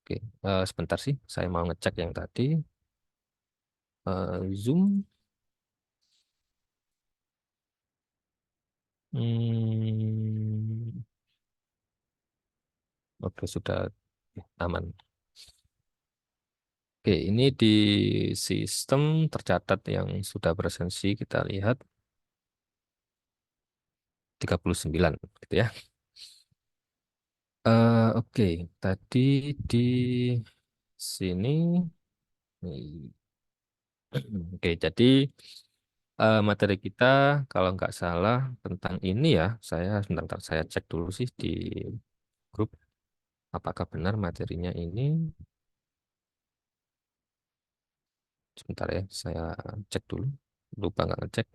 Oke, sebentar sih, saya mau ngecek yang tadi. Zoom, hmm, oke sudah aman. Oke, ini di sistem tercatat yang sudah presensi kita lihat 39, gitu ya. Oke, tadi di sini, oke, jadi materi kita kalau nggak salah tentang ini ya, sebentar saya cek dulu sih di grup apakah benar materinya ini. Sebentar ya, saya cek dulu. Lupa nggak ngecek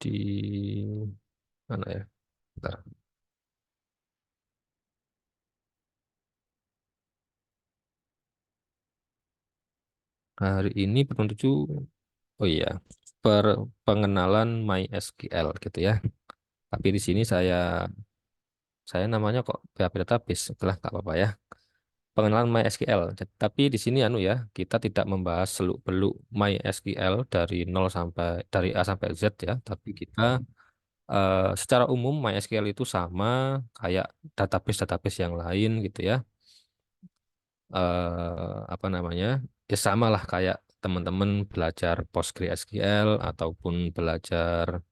di mana ya. Bentar. Hari ini petunjuk, oh iya, per pengenalan MySQL gitu ya. Tapi di sini saya namanya kok PHP database, setelah nggak apa-apa ya. Pengenalan MySQL. Tapi di sini anu ya, kita tidak membahas seluk-beluk MySQL dari A sampai Z ya, tapi kita secara umum MySQL itu sama kayak database-database yang lain gitu ya. Apa namanya? Ya sama lah kayak teman-teman belajar PostgreSQL ataupun belajar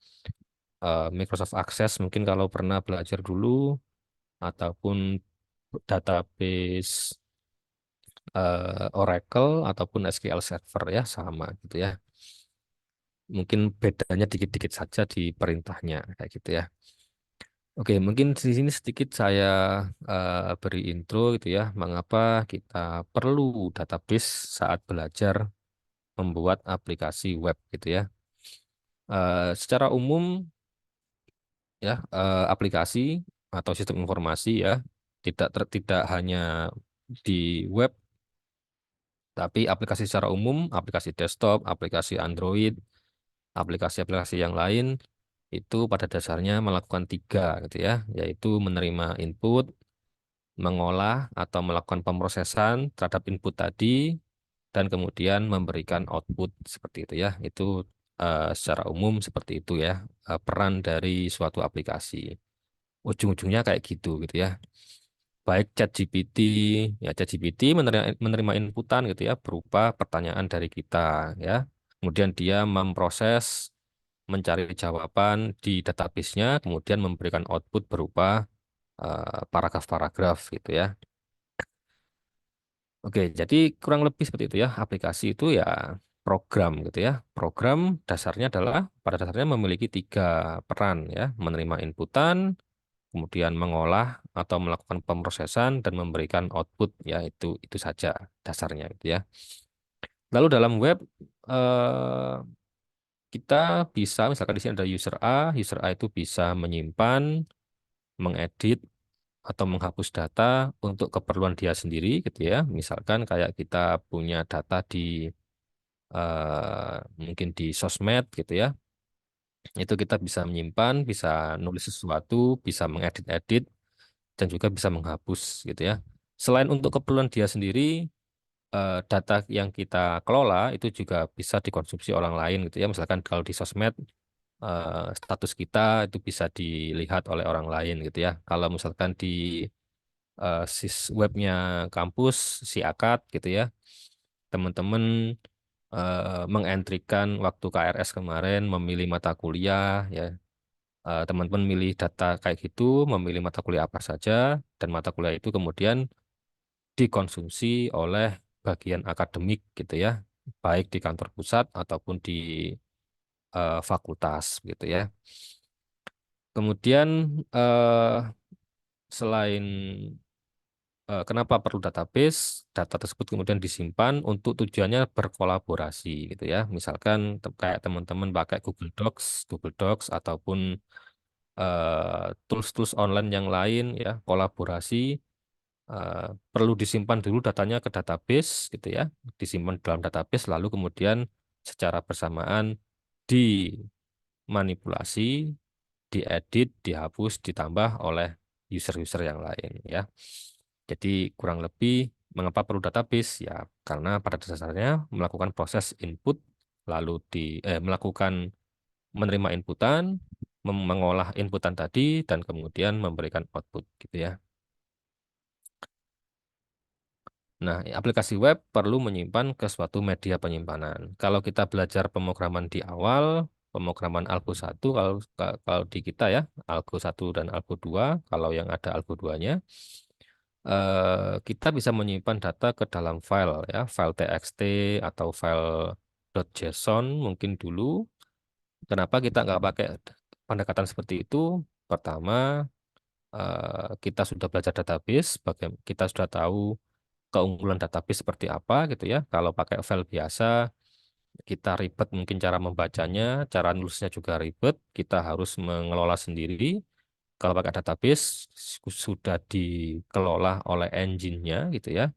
Microsoft Access mungkin kalau pernah belajar dulu ataupun database Oracle ataupun SQL Server ya sama gitu ya. Mungkin bedanya dikit-dikit saja di perintahnya kayak gitu ya. Oke, mungkin di sini sedikit saya beri intro gitu ya, mengapa kita perlu database saat belajar membuat aplikasi web gitu ya. Secara umum ya aplikasi atau sistem informasi ya tidak hanya di web, tapi aplikasi secara umum, aplikasi desktop, aplikasi Android, aplikasi-aplikasi yang lain itu pada dasarnya melakukan tiga gitu ya, yaitu menerima input, mengolah atau melakukan pemrosesan terhadap input tadi, dan kemudian memberikan output seperti itu ya. Itu secara umum seperti itu ya, peran dari suatu aplikasi. Ujung-ujungnya kayak gitu ya. Baik ChatGPT, ya ChatGPT menerima inputan gitu ya berupa pertanyaan dari kita ya. Kemudian dia memproses, mencari jawaban di database-nya, kemudian memberikan output berupa paragraf-paragraf gitu ya. Oke, jadi kurang lebih seperti itu ya. Aplikasi itu ya program gitu ya. Program dasarnya adalah pada dasarnya memiliki tiga peran ya, menerima inputan, kemudian mengolah atau melakukan pemrosesan dan memberikan output ya itu saja dasarnya gitu ya. Lalu dalam web eh, kita bisa misalkan di sini ada user A itu bisa menyimpan, mengedit atau menghapus data untuk keperluan dia sendiri gitu ya. Misalkan kayak kita punya data di mungkin di sosmed gitu ya. Itu kita bisa menyimpan, bisa nulis sesuatu, bisa mengedit-edit dan juga bisa menghapus gitu ya. Selain untuk keperluan dia sendiri, data yang kita kelola itu juga bisa dikonsumsi orang lain gitu ya. Misalkan kalau di sosmed, status kita itu bisa dilihat oleh orang lain gitu ya. Kalau misalkan di sis webnya kampus, si akad gitu ya, teman-teman mengentrikan waktu KRS kemarin, memilih mata kuliah ya. Teman-teman milih data kayak gitu, memilih mata kuliah apa saja, dan mata kuliah itu kemudian dikonsumsi oleh bagian akademik gitu ya, baik di kantor pusat ataupun di fakultas gitu ya. Kemudian eh, selain kenapa perlu database, data tersebut kemudian disimpan untuk tujuannya berkolaborasi gitu ya. Misalkan kayak teman-teman pakai Google Docs ataupun tools-tools online yang lain ya, kolaborasi eh, perlu disimpan dulu datanya ke database gitu ya, disimpan dalam database lalu kemudian secara bersamaan dimanipulasi, diedit, dihapus, ditambah oleh user-user yang lain ya. Jadi kurang lebih mengapa perlu database ya karena pada dasarnya melakukan proses input lalu melakukan menerima inputan, mengolah inputan tadi dan kemudian memberikan output gitu ya. Nah, aplikasi web perlu menyimpan ke suatu media penyimpanan. Kalau kita belajar pemrograman di awal, pemrograman Algo 1, kalau di kita ya, Algo 1 dan Algo 2, kalau yang ada Algo 2-nya, kita bisa menyimpan data ke dalam file ya, file TXT atau file .json mungkin dulu. Kenapa kita nggak pakai pendekatan seperti itu? Pertama, kita sudah belajar database, kita sudah tahu keunggulan database seperti apa gitu ya. Kalau pakai file biasa, kita ribet mungkin cara membacanya, cara nulisnya juga ribet, kita harus mengelola sendiri. Kalau pakai database, sudah dikelola oleh engine-nya gitu ya.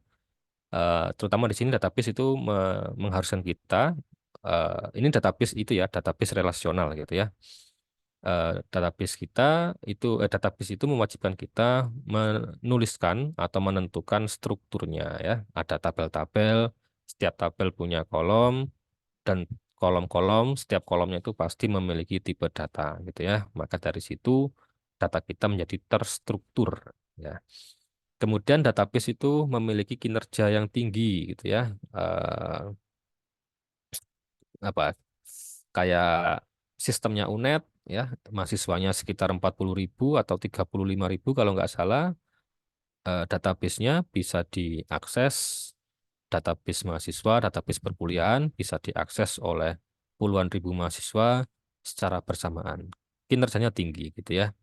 Terutama di sini database itu mengharuskan kita, ini database itu ya, database relasional gitu ya. Database itu mewajibkan kita menuliskan atau menentukan strukturnya ya. Ada tabel-tabel, setiap tabel punya kolom dan setiap kolomnya itu pasti memiliki tipe data gitu ya. Maka dari situ data kita menjadi terstruktur ya. Kemudian database itu memiliki kinerja yang tinggi gitu ya. Eh, apa kayak sistemnya UNED ya, mahasiswanya sekitar 40.000 atau 35.000 kalau nggak salah. Database-nya bisa diakses, database mahasiswa, database perkuliahan bisa diakses oleh puluhan ribu mahasiswa secara bersamaan. Kinerjanya tinggi gitu ya.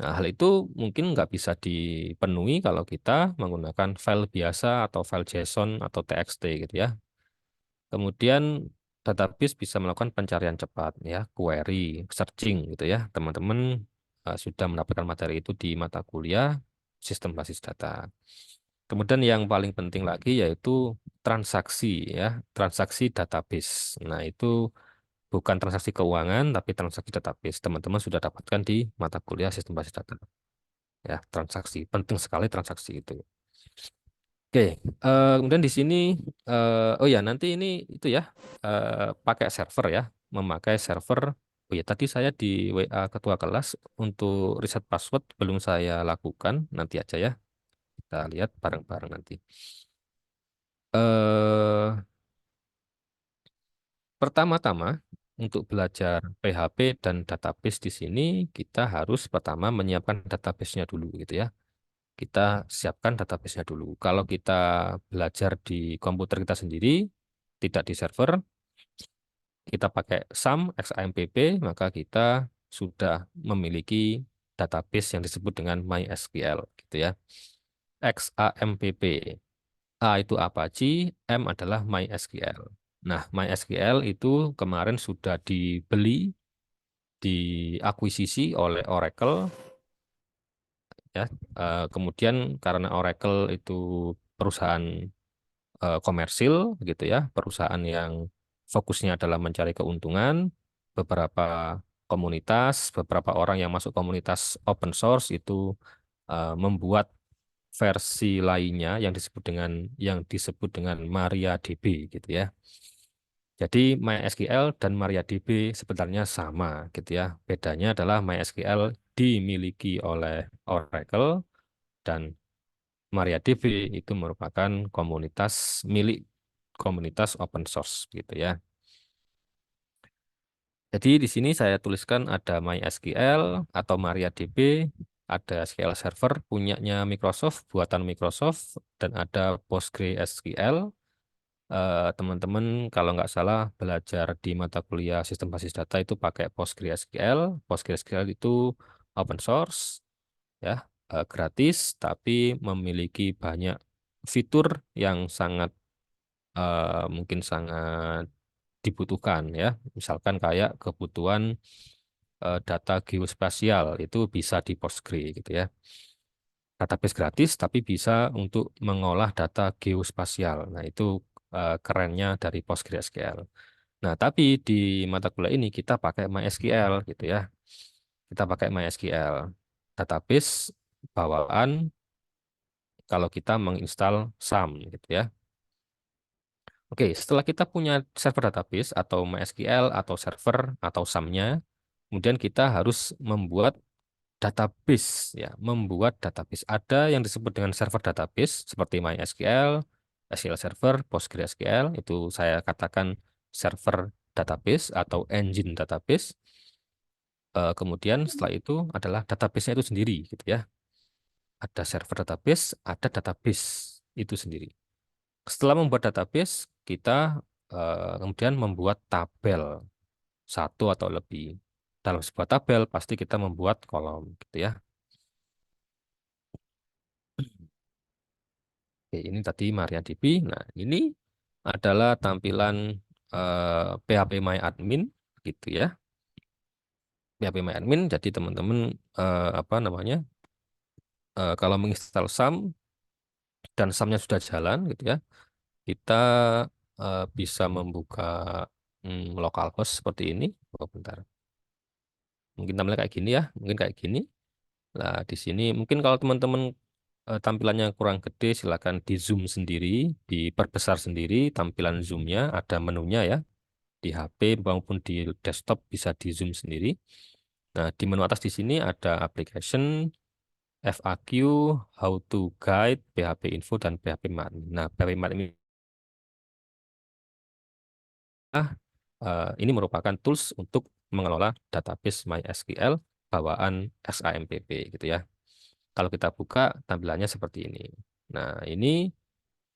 Nah, hal itu mungkin nggak bisa dipenuhi kalau kita menggunakan file biasa atau file JSON atau TXT gitu ya. Kemudian database bisa melakukan pencarian cepat ya, query, searching gitu ya. Teman-teman sudah mendapatkan materi itu di mata kuliah sistem basis data. Kemudian yang paling penting lagi yaitu transaksi ya, transaksi database. Nah, itu bukan transaksi keuangan tapi transaksi database. Teman-teman sudah dapatkan di mata kuliah sistem basis data. Ya, transaksi. Penting sekali transaksi itu. Oke, kemudian di sini, oh ya nanti ini itu ya pakai server ya, memakai server. Oh ya tadi saya di WA ketua kelas untuk riset password belum saya lakukan, nanti aja ya kita lihat bareng-bareng nanti. Eh, Pertama-tama untuk belajar PHP dan database di sini kita harus pertama menyiapkan database-nya dulu gitu ya. Kita siapkan database-nya dulu. Kalau kita belajar di komputer kita sendiri, tidak di server, kita pakai SAM, XAMPP, maka kita sudah memiliki database yang disebut dengan MySQL, gitu ya. XAMPP. A itu Apache, M adalah MySQL. Nah, MySQL itu kemarin sudah dibeli, diakuisisi oleh Oracle, ya. Kemudian karena Oracle itu perusahaan komersil gitu ya, perusahaan yang fokusnya adalah mencari keuntungan, beberapa beberapa orang yang masuk komunitas open source itu membuat versi lainnya yang disebut dengan MariaDB gitu ya. Jadi MySQL dan MariaDB sebenarnya sama gitu ya. Bedanya adalah MySQL dimiliki oleh Oracle dan MariaDB itu merupakan milik komunitas open source gitu ya. Jadi di sini saya tuliskan ada MySQL atau MariaDB, ada SQL Server punyanya Microsoft, buatan Microsoft, dan ada PostgreSQL. Teman-teman kalau nggak salah belajar di mata kuliah sistem basis data itu pakai PostgreSQL. PostgreSQL itu open source, ya, gratis, tapi memiliki banyak fitur yang mungkin sangat dibutuhkan ya. Misalkan kayak kebutuhan data geospasial itu bisa di Postgre gitu ya. Database gratis tapi bisa untuk mengolah data geospasial. Nah, itu kerennya dari PostgreSQL. Nah, tapi di mata kuliah ini kita pakai MySQL gitu ya. Kita pakai MySQL database. bawaan kalau kita menginstal SAM gitu ya. Oke, setelah kita punya server database atau MySQL atau server atau SAM-nya, kemudian kita harus membuat database ya, membuat database. Ada yang disebut dengan server database seperti MySQL, SQL Server, PostgreSQL, itu saya katakan server database atau engine database. Kemudian setelah itu adalah database-nya itu sendiri gitu ya. Ada server database, ada database itu sendiri. Setelah membuat database, kita kemudian membuat tabel satu atau lebih. Dalam sebuah tabel pasti kita membuat kolom gitu ya. Oke, ini tadi MariaDB. Nah, ini adalah tampilan PHP MyAdmin gitu ya. PHP MyAdmin. Jadi teman-teman apa namanya? Kalau menginstal SAM dan SAM-nya sudah jalan gitu ya, kita bisa membuka localhost seperti ini. Oh, bentar. Mungkin tampilannya kayak gini ya, mungkin kayak gini. Nah, di sini mungkin kalau teman-teman tampilannya kurang gede, silakan di zoom sendiri, diperbesar sendiri tampilan zoomnya, ada menunya ya. Di HP maupun di desktop bisa di zoom sendiri. Nah, di menu atas di sini ada application, FAQ, how to guide, PHP info, dan PHP admin. Nah, PHP admin ini merupakan tools untuk mengelola database MySQL bawaan XAMPP gitu ya. Kalau kita buka tampilannya seperti ini. Nah, ini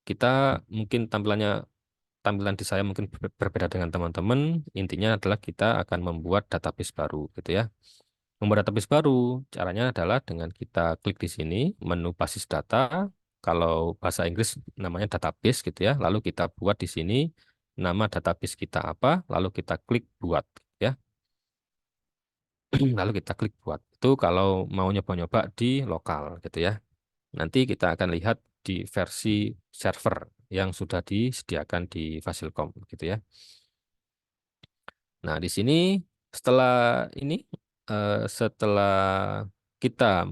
kita mungkin tampilan di saya mungkin berbeda dengan teman-teman. Intinya adalah kita akan membuat database baru gitu ya. Membuat database baru caranya adalah dengan kita klik di sini menu basis data. Kalau bahasa Inggris namanya database gitu ya. Lalu kita buat di sini nama database kita apa, lalu kita klik buat ya. Lalu kita klik buat. Itu kalau mau nyoba-nyoba di lokal gitu ya. Nanti kita akan lihat di versi server yang sudah disediakan di Fasilkom gitu ya. Nah, di sini setelah ini setelah kita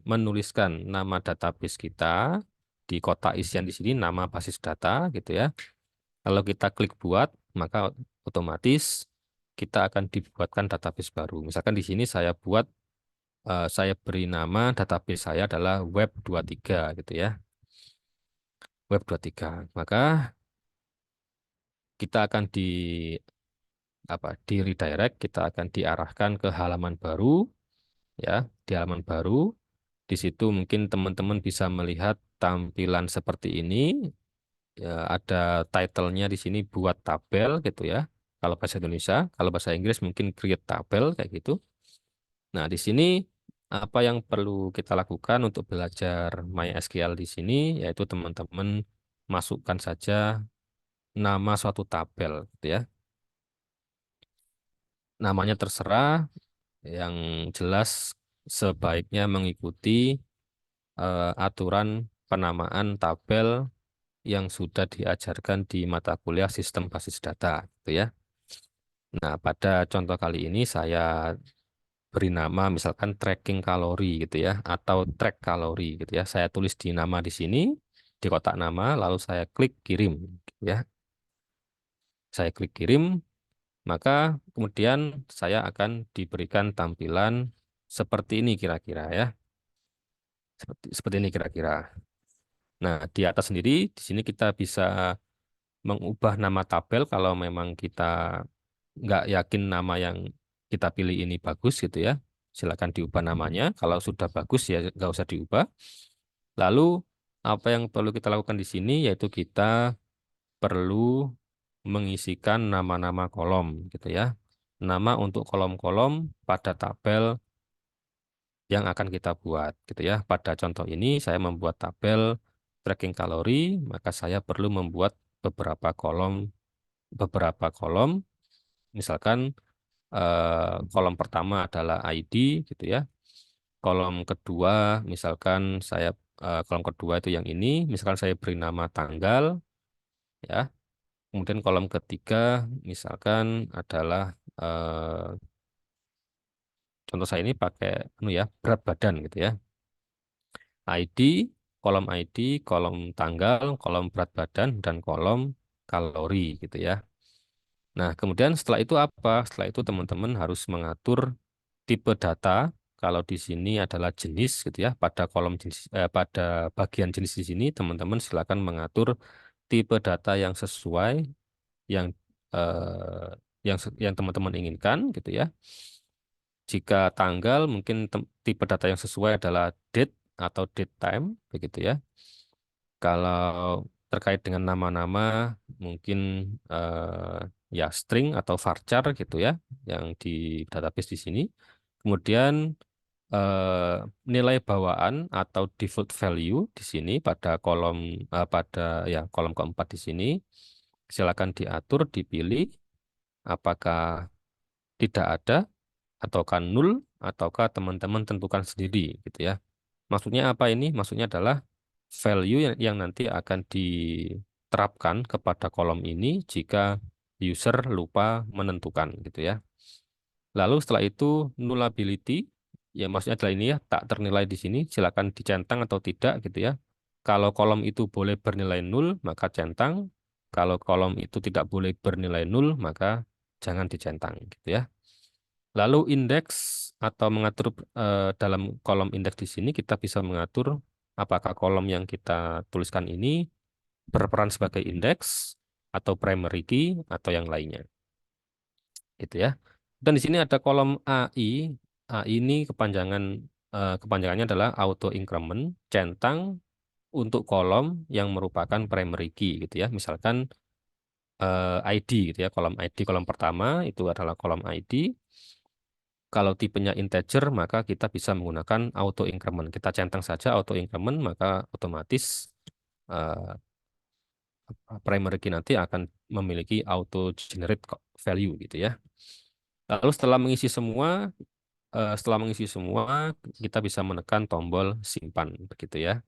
menuliskan nama database kita di kotak isian di sini nama basis data gitu ya. Kalau kita klik buat, maka otomatis kita akan dibuatkan database baru. Misalkan di sini saya beri nama database saya adalah Web23 gitu ya. Web23. Maka kita akan di redirect, kita akan diarahkan ke halaman baru ya, di halaman baru. Di situ mungkin teman-teman bisa melihat tampilan seperti ini. Ya, ada title-nya di sini buat tabel gitu ya. Kalau bahasa Indonesia, kalau bahasa Inggris mungkin create tabel kayak gitu. Nah, di sini apa yang perlu kita lakukan untuk belajar MySQL di sini, yaitu teman-teman masukkan saja nama suatu tabel, gitu ya. Namanya terserah, yang jelas sebaiknya mengikuti aturan penamaan tabel yang sudah diajarkan di mata kuliah sistem basis data, gitu ya. Nah, pada contoh kali ini saya beri nama misalkan tracking kalori gitu ya, atau track kalori gitu ya. Saya tulis di nama di sini, di kotak nama, lalu saya klik kirim, gitu ya. Saya klik kirim, maka kemudian saya akan diberikan tampilan seperti ini kira-kira ya. Seperti ini kira-kira. Nah, di atas sendiri, di sini kita bisa mengubah nama tabel kalau memang kita nggak yakin nama yang kita pilih ini bagus gitu ya. Silakan diubah namanya. Kalau sudah bagus ya nggak usah diubah. Lalu apa yang perlu kita lakukan di sini yaitu kita perlu mengisikan nama-nama kolom gitu ya. Nama untuk kolom-kolom pada tabel yang akan kita buat gitu ya. Pada contoh ini saya membuat tabel tracking kalori, maka saya perlu membuat beberapa kolom. Misalkan kolom pertama adalah ID gitu ya. Kolom kedua misalkan kolom kedua itu yang ini, misalkan saya beri nama tanggal ya. Kemudian kolom ketiga misalkan adalah contoh saya ini pakai ya berat badan gitu ya. ID, kolom tanggal, kolom berat badan, dan kolom kalori gitu ya. Nah, kemudian setelah itu apa? Setelah itu teman-teman harus mengatur tipe data. Kalau di sini adalah jenis gitu ya. Pada kolom jenis, pada bagian jenis di sini teman-teman silakan mengatur tipe data yang sesuai yang yang teman-teman inginkan gitu ya. Jika tanggal mungkin tipe data yang sesuai adalah date atau date time begitu ya. Kalau terkait dengan nama-nama mungkin ya string atau varchar gitu ya yang di database di sini. Kemudian eh, nilai bawaan atau default value di sini pada pada ya kolom keempat di sini silakan diatur, dipilih apakah tidak ada ataukah nul ataukah teman-teman tentukan sendiri gitu ya. Maksudnya apa ini? Maksudnya adalah value yang nanti akan diterapkan kepada kolom ini jika user lupa menentukan gitu ya. Lalu setelah itu nullability, ya maksudnya adalah ini ya, tak ternilai di sini, silakan dicentang atau tidak gitu ya. Kalau kolom itu boleh bernilai nol, maka centang. Kalau kolom itu tidak boleh bernilai nol, maka jangan dicentang gitu ya. Lalu indeks atau mengatur dalam kolom indeks di sini kita bisa mengatur apakah kolom yang kita tuliskan ini berperan sebagai indeks atau primary key atau yang lainnya gitu ya. Dan di sini ada kolom AI. AI ini kepanjangannya adalah auto increment centang untuk kolom yang merupakan primary key gitu ya. Misalkan ID gitu ya, kolom ID kolom pertama itu adalah kolom ID. Kalau tipenya integer, maka kita bisa menggunakan auto increment. Kita centang saja auto increment, maka otomatis eh, primary key nanti akan memiliki auto generate value gitu ya. Lalu setelah mengisi semua, kita bisa menekan tombol simpan begitu ya.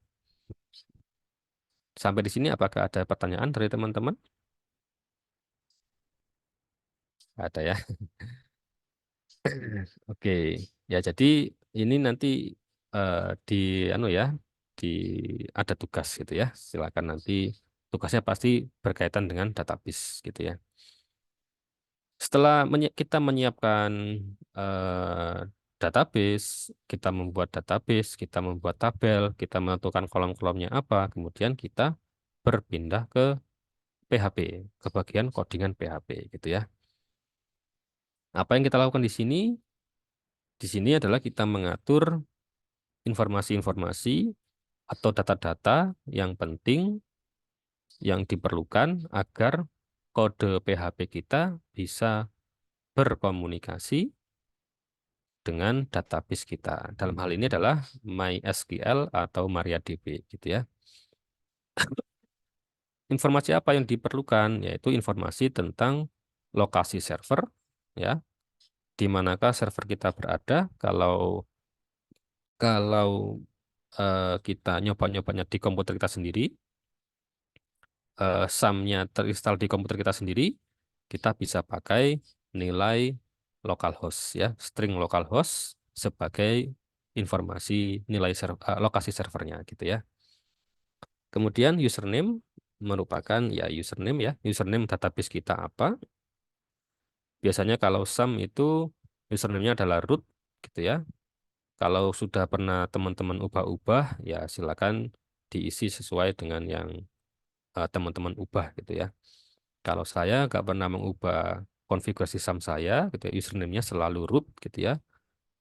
Sampai di sini apakah ada pertanyaan dari teman-teman? Ada ya. Oke. Ya jadi ini nanti eh, di anu ya, di ada tugas gitu ya. Silakan nanti tugasnya pasti berkaitan dengan database gitu ya. Setelah kita menyiapkan eh, database, kita membuat tabel, kita menentukan kolom-kolomnya apa, kemudian kita berpindah ke PHP, ke bagian codingan PHP gitu ya. Apa yang kita lakukan di sini? Di sini adalah kita mengatur informasi-informasi atau data-data yang penting yang diperlukan agar kode PHP kita bisa berkomunikasi dengan database kita. Dalam hal ini adalah MySQL atau MariaDB gitu ya. Informasi apa yang diperlukan? Yaitu informasi tentang lokasi server ya, di manakah server kita berada. Kalau kita nyoba-nyobanya di komputer kita sendiri, SAM-nya terinstall di komputer kita sendiri, kita bisa pakai nilai localhost ya, string localhost sebagai informasi lokasi servernya gitu ya. Kemudian username merupakan ya username database kita apa. Biasanya kalau SAM itu username-nya adalah root gitu ya. Kalau sudah pernah teman-teman ubah-ubah ya silakan diisi sesuai dengan yang teman-teman ubah gitu ya. Kalau saya nggak pernah mengubah konfigurasi SAM saya, gitu ya, username-nya selalu root gitu ya,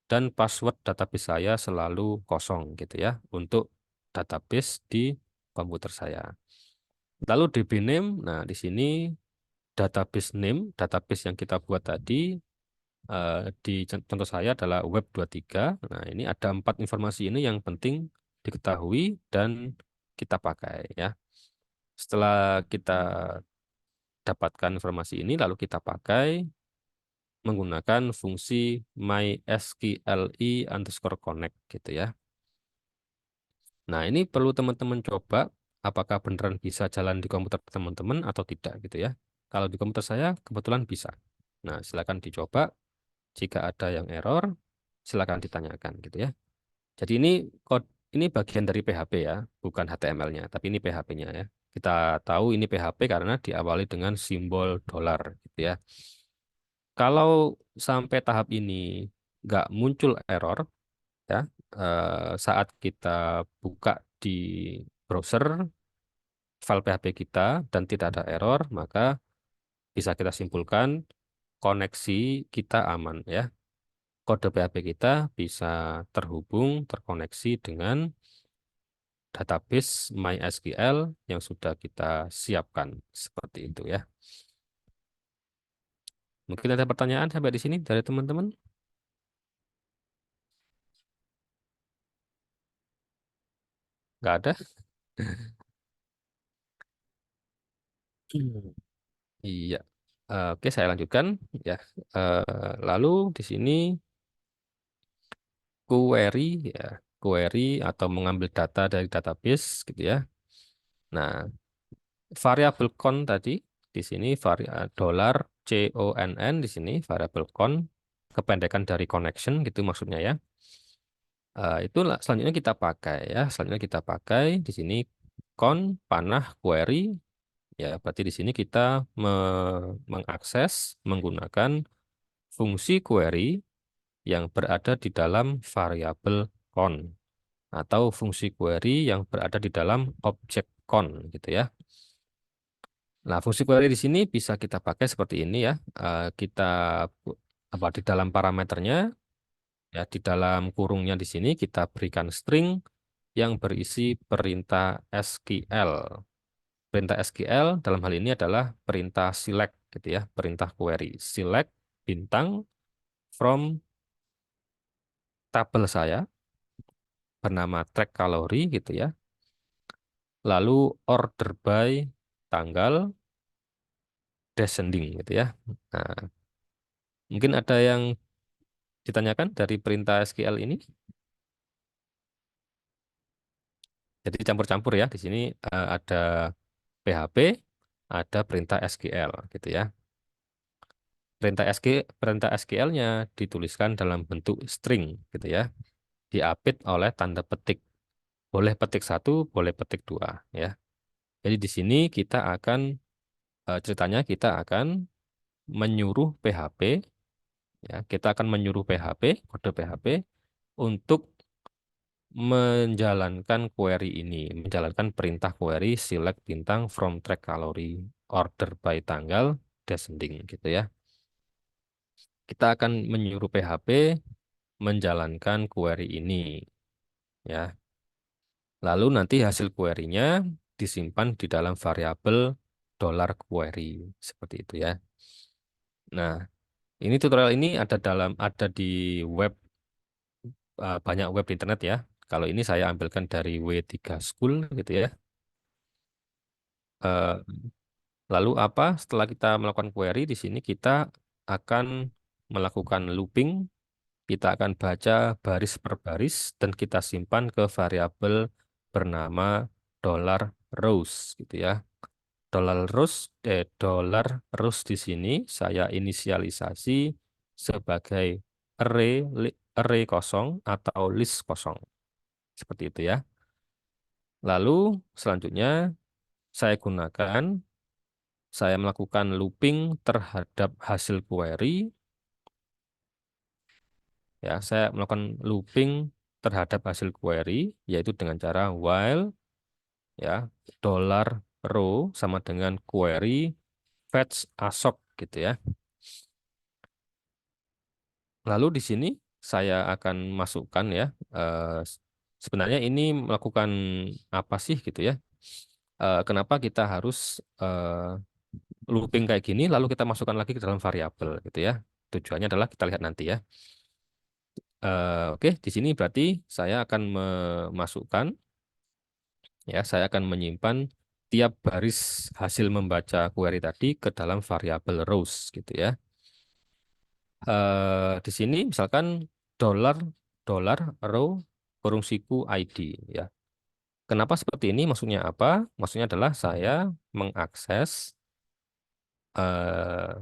dan password database saya selalu kosong gitu ya untuk database di komputer saya. Lalu DB name, nah di sini database yang kita buat tadi di contoh saya adalah web 23. Nah ini ada 4 informasi ini yang penting diketahui dan kita pakai ya. Setelah kita dapatkan informasi ini lalu kita pakai menggunakan fungsi mysqli_connect gitu ya. Nah, ini perlu teman-teman coba apakah beneran bisa jalan di komputer teman-teman atau tidak gitu ya. Kalau di komputer saya kebetulan bisa. Nah, silakan dicoba. Jika ada yang error, silakan ditanyakan gitu ya. Jadi ini ini bagian dari PHP ya, bukan HTML-nya, tapi ini PHP-nya ya. Kita tahu ini PHP karena diawali dengan simbol dolar, gitu ya. Kalau sampai tahap ini nggak muncul error, ya, saat kita buka di browser file PHP kita dan tidak ada error, maka bisa kita simpulkan koneksi kita aman ya. Kode PHP kita bisa terhubung, terkoneksi dengan database MySQL yang sudah kita siapkan. Seperti itu ya. Mungkin ada pertanyaan sampai di sini dari teman-teman? Nggak ada? Hmm. Iya. Oke, saya lanjutkan ya. Lalu di sini query ya, query atau mengambil data dari database gitu ya. Nah, variabel con tadi di sini dolar CONN di sini variabel con kependekan dari connection gitu maksudnya ya. Itulah selanjutnya kita pakai ya. Selanjutnya kita pakai di sini con panah query ya. Berarti di sini kita mengakses menggunakan fungsi query yang berada di dalam variabel con atau fungsi query yang berada di dalam objek con gitu ya. Nah, fungsi query di sini bisa kita pakai seperti ini ya. Kita apa di dalam parameternya ya di dalam kurungnya di sini kita berikan string yang berisi perintah SQL. Perintah SQL dalam hal ini adalah perintah select gitu ya, perintah query. Select bintang from tabel saya bernama track kalori gitu ya. Lalu order by tanggal descending gitu ya. Nah, mungkin ada yang ditanyakan dari perintah SQL ini. Jadi campur-campur ya. Di sini ada PHP, ada perintah SQL gitu ya. Perintah SQL-nya dituliskan dalam bentuk string gitu ya. Diapit oleh tanda petik. Boleh petik satu, boleh petik dua ya. Jadi di sini kita akan ceritanya kita akan menyuruh PHP ya. Kita akan menyuruh PHP, kode PHP untuk menjalankan query ini, menjalankan perintah query select bintang from track kalori order by tanggal descending gitu ya. Kita akan menyuruh PHP menjalankan query ini ya. Lalu nanti hasil query-nya disimpan di dalam variabel dollar query seperti itu ya. Nah, ini tutorial ini ada di web banyak web di internet ya. Kalau ini saya ambilkan dari W3 School gitu ya. Eh, Lalu apa? Setelah kita melakukan query di sini kita akan melakukan looping, kita akan baca baris per baris dan kita simpan ke variabel bernama dollar rows gitu ya. Dollar rows di sini saya inisialisasi sebagai array kosong atau list kosong. Seperti itu ya. Lalu selanjutnya saya gunakan saya melakukan looping terhadap hasil query ya saya melakukan looping terhadap hasil query yaitu dengan cara while ya dollar row sama dengan query fetch asok gitu ya. Lalu di sini saya akan masukkan ya sebenarnya ini melakukan apa sih gitu ya. Kenapa kita harus looping kayak gini lalu kita masukkan lagi ke dalam variabel gitu ya. Tujuannya adalah kita lihat nanti ya. Oke, di sini berarti saya akan memasukkan, ya, saya akan menyimpan tiap baris hasil membaca query tadi ke dalam variabel rows, gitu ya. Di sini misalkan dollar dollar row kurung siku ID, ya. Kenapa seperti ini? Maksudnya apa? Maksudnya adalah saya mengakses eh,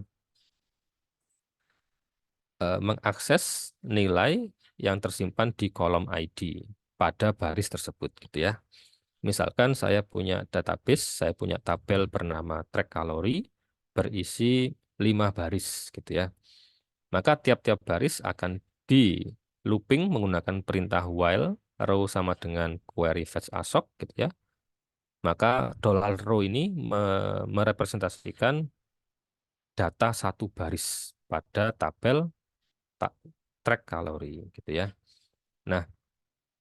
mengakses nilai yang tersimpan di kolom ID. pada baris tersebut gitu ya. Misalkan saya punya database, saya punya tabel bernama track kalori berisi 5 baris gitu ya. Maka tiap-tiap baris akan di looping menggunakan perintah while row sama dengan query fetch assoc gitu ya. Maka $row ini merepresentasikan data satu baris pada tabel ta- track kalori gitu ya. Nah,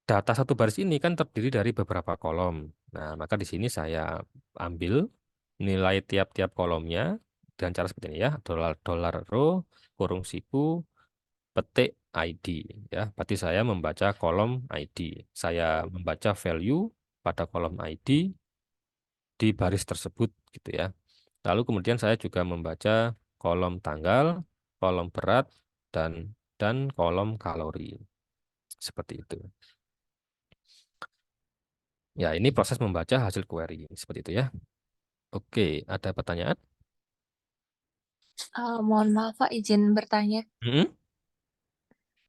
data satu baris ini kan terdiri dari beberapa kolom. Nah, maka di sini saya ambil nilai tiap-tiap kolomnya dengan cara seperti ini ya, dolar row kurung siku petik ID ya. Berarti saya membaca kolom ID. Saya membaca value pada kolom ID di baris tersebut gitu ya. Lalu kemudian saya juga membaca kolom tanggal, kolom berat dan kolom kalori. Seperti itu. Ya, ini proses membaca hasil query seperti itu ya. Oke, ada pertanyaan? Mohon maaf Pak, izin bertanya. Hmm?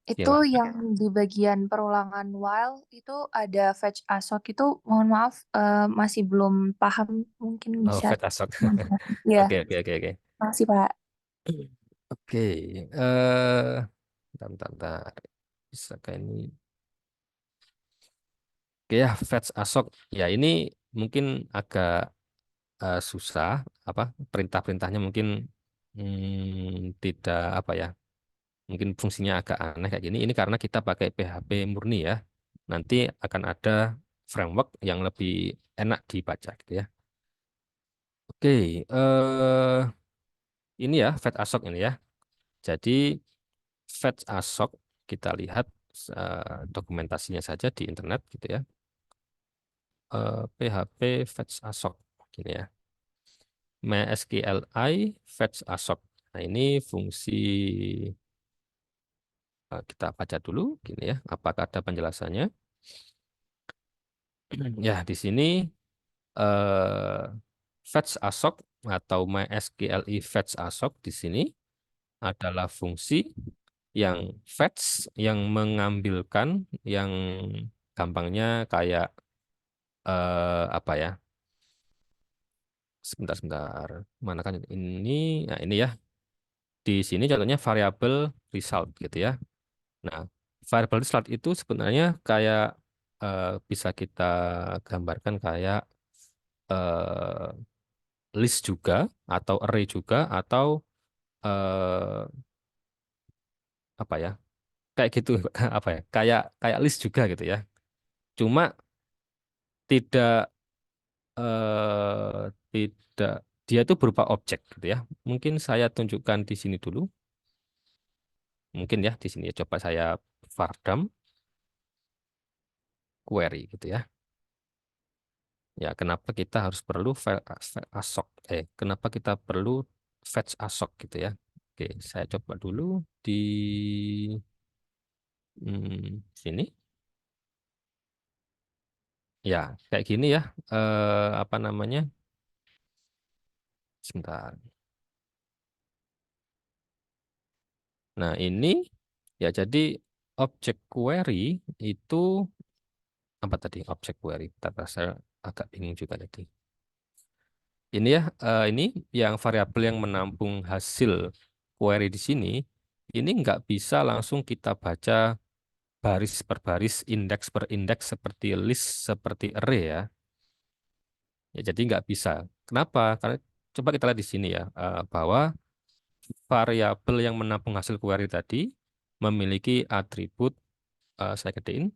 Itu Silakan. yang di bagian perulangan while itu ada fetch assoc itu, mohon maaf, masih belum paham, mungkin Oh, bisa. fat asok. Ya, Oke, oke, oke, oke. makasih Pak. Oke, bentar, bentar, bentar. Bisa kayak ini. Oke ya, fetch asok. Ya, ini mungkin agak susah. Apa perintah-perintahnya mungkin tidak apa ya? Mungkin fungsinya agak aneh kayak gini. Ini karena kita pakai PHP murni ya. Nanti akan ada framework yang lebih enak dibaca gitu ya. Oke, ini ya fetch asok ini ya. Jadi fetch asok kita lihat dokumentasinya saja di internet gitu ya. PHP fetch asok gini ya. MySQLi fetch asok. Nah, ini fungsi kita baca dulu gini ya. Apakah ada penjelasannya? Ya, di sini eh, fetch assoc atau MySQLi fetch assoc di sini adalah fungsi yang fetch yang mengambilkan yang gampangnya kayak apa ya? Sebentar sebentar. Mana kan ini? Nah, ini ya. Di sini contohnya variabel result gitu ya. Nah, variabel result itu sebenarnya kayak bisa kita gambarkan kayak eh, list juga atau array juga atau eh, apa ya kayak gitu apa ya kayak kayak list juga gitu ya cuma tidak tidak dia itu berupa objek gitu ya mungkin saya tunjukkan di sini dulu mungkin ya di sini ya coba saya vardam query gitu ya ya kenapa kita harus perlu assoc kenapa kita perlu fetch assoc gitu ya oke saya coba dulu di sini. Ya, kayak gini ya. Apa namanya? Sebentar. Nah, ini ya jadi objek query itu apa tadi? Objek query. Bentar, saya agak bingung juga tadi. Ini ya, ini yang variabel yang menampung hasil query di sini, ini nggak bisa langsung kita baca baris per baris, indeks per indeks seperti list, seperti array ya. Ya, jadi nggak bisa. Kenapa? Karena coba kita lihat di sini ya, bahwa variabel yang menampung hasil query tadi memiliki atribut, saya gedein,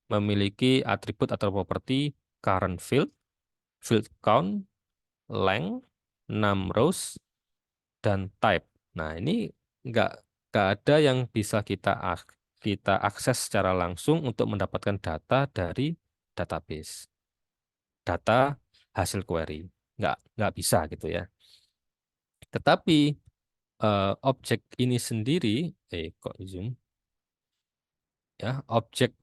memiliki atribut atau properti current field, field count, length, rows, dan type. Nah, ini nggak nggak ada yang bisa kita akses secara langsung untuk mendapatkan data dari database, data hasil query. Nggak bisa gitu ya. Tetapi objek ini sendiri, kok zoom? Ya, objek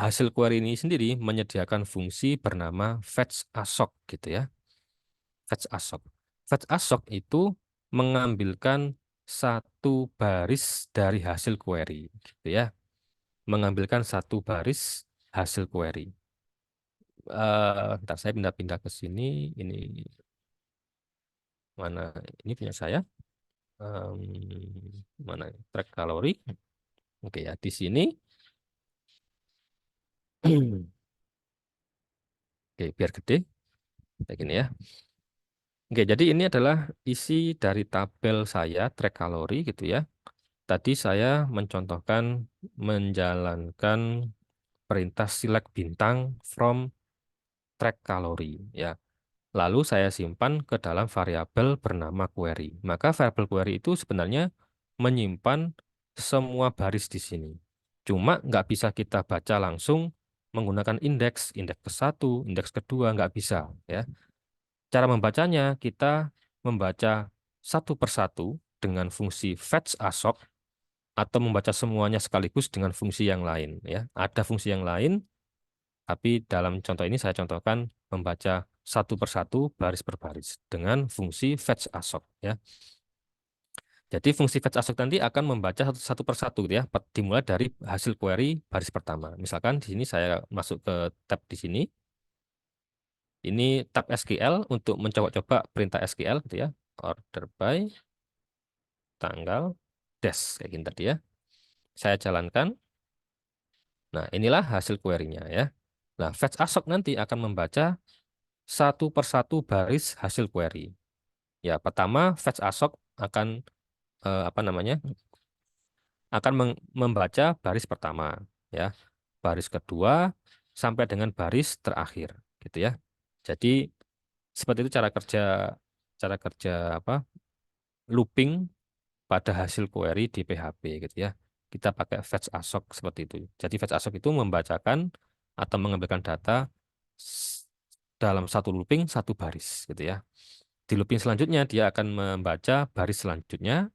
hasil query ini sendiri menyediakan fungsi bernama fetch assoc gitu ya. Fetch assoc. Fetch assoc itu mengambilkan satu baris dari hasil query gitu ya. Mengambilkan satu baris hasil query. Ntar saya pindah-pindah ke sini. Ini mana? Ini punya saya. Mana? Track kalori. Oke ya, di sini. Oke, biar gede. Kayak gini ya. Oke, jadi ini adalah isi dari tabel saya, track kalori gitu ya. Tadi saya mencontohkan menjalankan perintah select bintang from track kalori ya. Lalu saya simpan ke dalam variabel bernama query. Maka variabel query itu sebenarnya menyimpan semua baris di sini. Cuma nggak bisa kita baca langsung menggunakan indeks, indeks ke satu, indeks kedua, nggak bisa ya. Cara membacanya, kita membaca satu persatu dengan fungsi fetch assoc atau membaca semuanya sekaligus dengan fungsi yang lain ya. Ada fungsi yang lain, tapi dalam contoh ini saya contohkan membaca satu persatu baris per baris dengan fungsi fetch assoc ya. Jadi fungsi fetch assoc nanti akan membaca satu persatu gitu ya, dimulai dari hasil query baris pertama. Misalkan di sini saya masuk ke tab di sini. Ini tab SQL untuk mencoba-coba perintah SQL gitu ya. Order by tanggal dash kayak gini tadi ya. Saya jalankan. Nah, inilah hasil query-nya ya. Nah, fetch assoc nanti akan membaca satu persatu baris hasil query. Ya, pertama fetch assoc akan apa namanya? Akan membaca baris pertama ya. Baris kedua sampai dengan baris terakhir gitu ya. Jadi seperti itu cara kerja apa? Looping pada hasil query di PHP gitu ya. Kita pakai fetch assoc seperti itu. Jadi fetch assoc itu membacakan atau mengambilkan data s- dalam satu looping satu baris gitu ya. Di looping selanjutnya dia akan membaca baris selanjutnya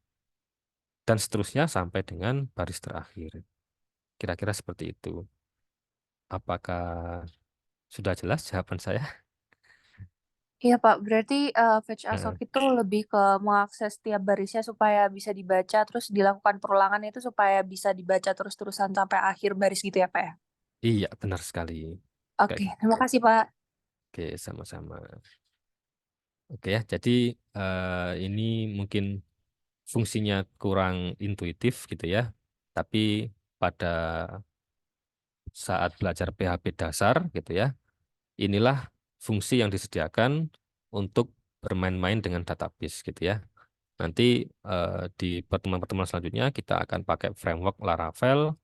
dan seterusnya sampai dengan baris terakhir. Kira-kira seperti itu. Apakah sudah jelas jawaban saya? Iya Pak, berarti fetch assoc Eh, itu lebih ke mengakses tiap barisnya supaya bisa dibaca, terus dilakukan perulangan itu supaya bisa dibaca terus-terusan sampai akhir baris gitu ya Pak ya? iya, benar sekali. Kayak Oke, gitu. terima kasih Pak. Oke, sama-sama. Oke ya, jadi ini mungkin fungsinya kurang intuitif gitu ya. Tapi pada saat belajar PHP dasar gitu ya, inilah fungsi yang disediakan untuk bermain-main dengan database gitu ya. Nanti di pertemuan-pertemuan selanjutnya kita akan pakai framework Laravel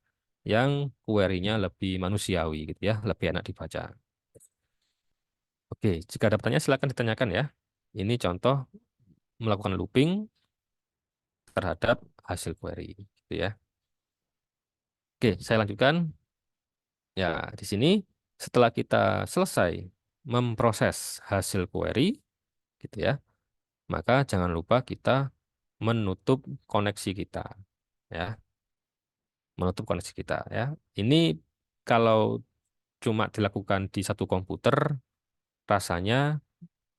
yang query-nya lebih manusiawi gitu ya, lebih enak dibaca. Oke, jika ada pertanyaan silakan ditanyakan ya. Ini contoh melakukan looping terhadap hasil query gitu ya. Oke, saya lanjutkan. Ya, di sini setelah kita selesai memproses hasil query gitu ya, maka jangan lupa kita menutup koneksi kita ya, menutup koneksi kita ya. Ini kalau cuma dilakukan di satu komputer, rasanya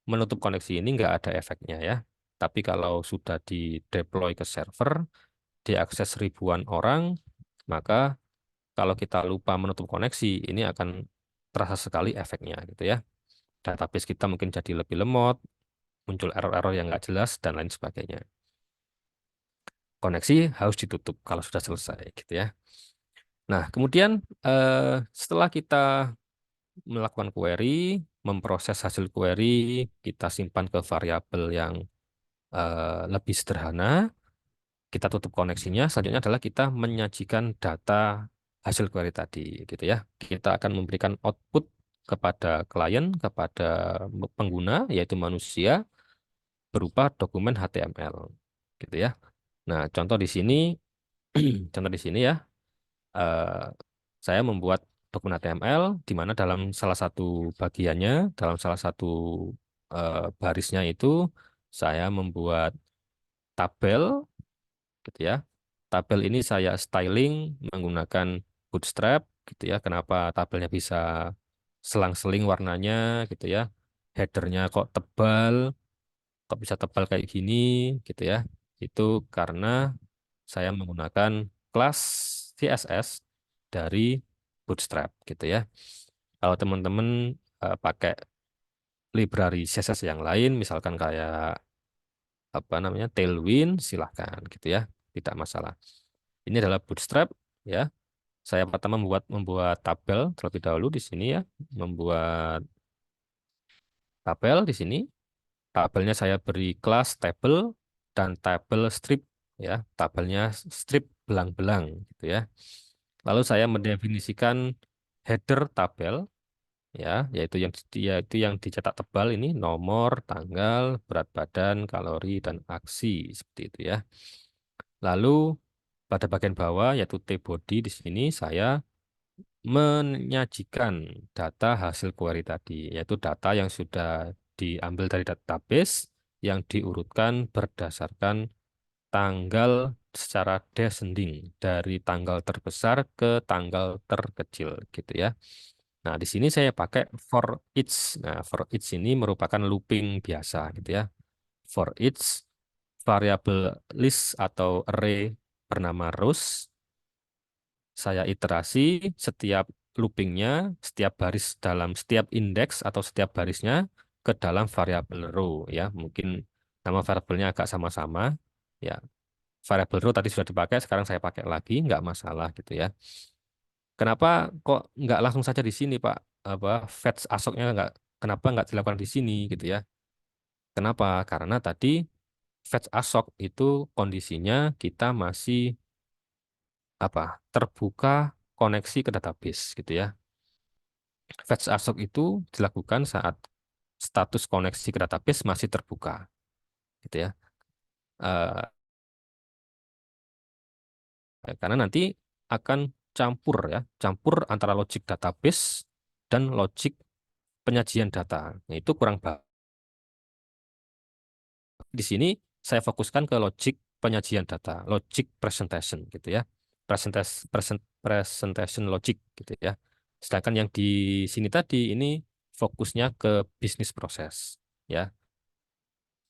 menutup koneksi ini nggak ada efeknya ya. Tapi kalau sudah di deploy ke server, diakses ribuan orang, maka kalau kita lupa menutup koneksi, ini akan terasa sekali efeknya gitu ya. Database kita mungkin jadi lebih lemot, muncul error-error yang nggak jelas, dan lain sebagainya. Koneksi harus ditutup kalau sudah selesai gitu ya. Nah, kemudian setelah kita melakukan query, memproses hasil query, kita simpan ke variabel yang lebih sederhana, kita tutup koneksinya. Selanjutnya adalah kita menyajikan data hasil query tadi, gitu ya. Kita akan memberikan output kepada klien, kepada pengguna, yaitu manusia, berupa dokumen HTML, gitu ya. Nah, contoh di sini, contoh di sini ya, eh, saya membuat dokumen HTML di mana dalam salah satu bagiannya, dalam salah satu barisnya itu, saya membuat tabel gitu ya. Tabel ini saya styling menggunakan Bootstrap gitu ya. Kenapa tabelnya bisa selang-seling warnanya gitu ya. Headernya kok tebal, kok bisa tebal kayak gini gitu ya. Itu karena saya menggunakan kelas CSS dari Bootstrap gitu ya. Kalau teman-teman pakai library CSS yang lain, misalkan kayak apa namanya Tailwind, silahkan gitu ya, tidak masalah. Ini adalah Bootstrap ya. Saya pertama membuat membuat tabel terlebih dahulu di sini ya, membuat tabel di sini. Tabelnya saya beri kelas table dan tabel strip ya, tabelnya strip belang-belang gitu ya. Lalu saya mendefinisikan header tabel ya, yaitu yang dicetak tebal ini nomor, tanggal, berat badan, kalori dan aksi seperti itu ya. Lalu pada bagian bawah yaitu T-body di sini saya menyajikan data hasil query tadi, yaitu data yang sudah diambil dari database yang diurutkan berdasarkan tanggal secara descending dari tanggal terbesar ke tanggal terkecil gitu ya. Nah, di sini saya pakai for each. Nah, for each ini merupakan looping biasa gitu ya. For each variabel list atau array bernama rows saya iterasi setiap loopingnya, setiap baris dalam setiap indeks atau setiap barisnya ke dalam variabel row ya. Mungkin nama variabelnya agak sama-sama ya. Variabel row tadi sudah dipakai, sekarang saya pakai lagi, nggak masalah gitu ya. Kenapa kok nggak langsung saja di sini, Pak? Apa fetch asoknya kenapa nggak dilakukan di sini gitu ya? Kenapa? Karena tadi fetch asok itu kondisinya kita masih apa terbuka koneksi ke database gitu ya. Fetch ASOC itu dilakukan saat status koneksi ke database masih terbuka, gitu ya. Eh, karena nanti akan campur ya, campur antara logik database dan logik penyajian data. Nah, itu kurang baik. Di sini saya fokuskan ke logik penyajian data, logic presentation gitu ya. Presentation logic gitu ya. Sedangkan yang di sini tadi ini fokusnya ke bisnis proses ya.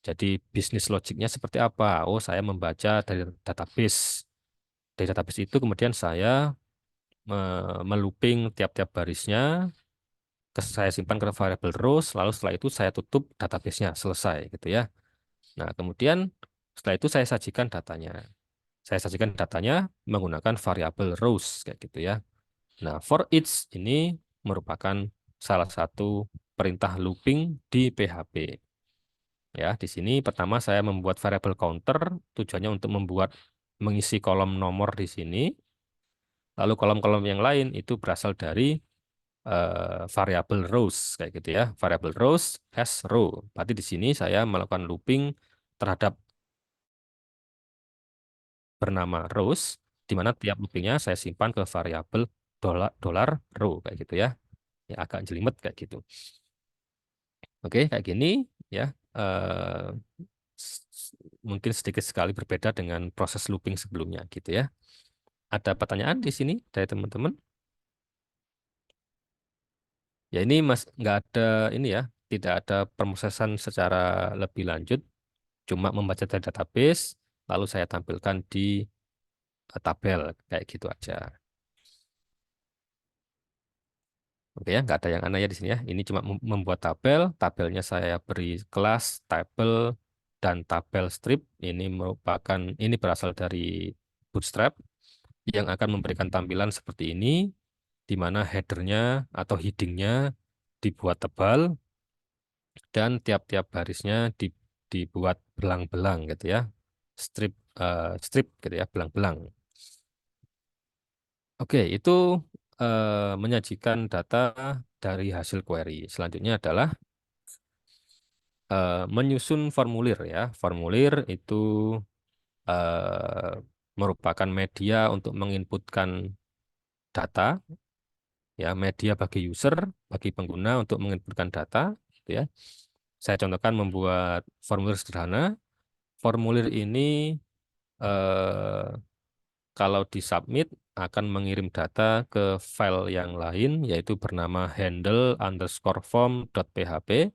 Jadi bisnis logiknya seperti apa? Oh, saya membaca dari database. Dari database itu kemudian saya melooping tiap-tiap barisnya, saya simpan ke variable rows, lalu setelah itu saya tutup database-nya, selesai gitu ya. Nah, kemudian setelah itu saya sajikan datanya. Saya sajikan datanya menggunakan variable rows kayak gitu ya. Nah, for each ini merupakan salah satu perintah looping di PHP. Ya, di sini pertama saya membuat variable counter, tujuannya untuk mengisi kolom nomor di sini. Lalu kolom-kolom yang lain itu berasal dari variable rows kayak gitu ya. Variable rows as row. Berarti di sini saya melakukan looping terhadap bernama rows, di mana tiap loopingnya saya simpan ke variabel dolar row kayak gitu ya. Ya agak jelimet kayak gitu. Oke, kayak gini ya. Eh, mungkin sedikit sekali berbeda dengan proses looping sebelumnya gitu ya. Ada pertanyaan di sini dari teman-teman? Ya ini mas nggak ada ini ya, tidak ada proses secara lebih lanjut, cuma membaca dari database, lalu saya tampilkan di tabel kayak gitu aja. Oke ya, nggak ada yang aneh ya di sini ya. Ini cuma membuat tabel, tabelnya saya beri kelas, tabel, dan tabel strip. Ini berasal dari Bootstrap yang akan memberikan tampilan seperti ini, di mana headernya atau headingnya dibuat tebal dan tiap-tiap barisnya dibuat belang-belang gitu ya, strip strip gitu ya, belang-belang. Oke, itu menyajikan data dari hasil query. Selanjutnya adalah menyusun formulir ya. Formulir itu merupakan media untuk menginputkan data, ya, media bagi user, bagi pengguna untuk menginputkan data, gitu ya. Saya contohkan membuat formulir sederhana. Formulir ini eh, kalau disubmit akan mengirim data ke file yang lain, yaitu bernama handle_form.php,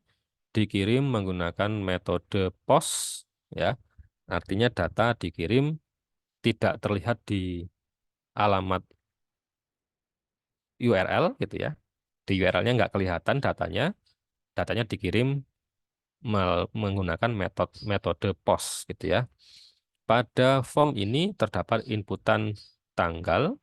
dikirim menggunakan metode POST, ya. Artinya data dikirim tidak terlihat di alamat URL gitu ya. Di URL-nya nggak kelihatan datanya, datanya dikirim menggunakan metode POST gitu ya. Pada form ini terdapat inputan tanggal,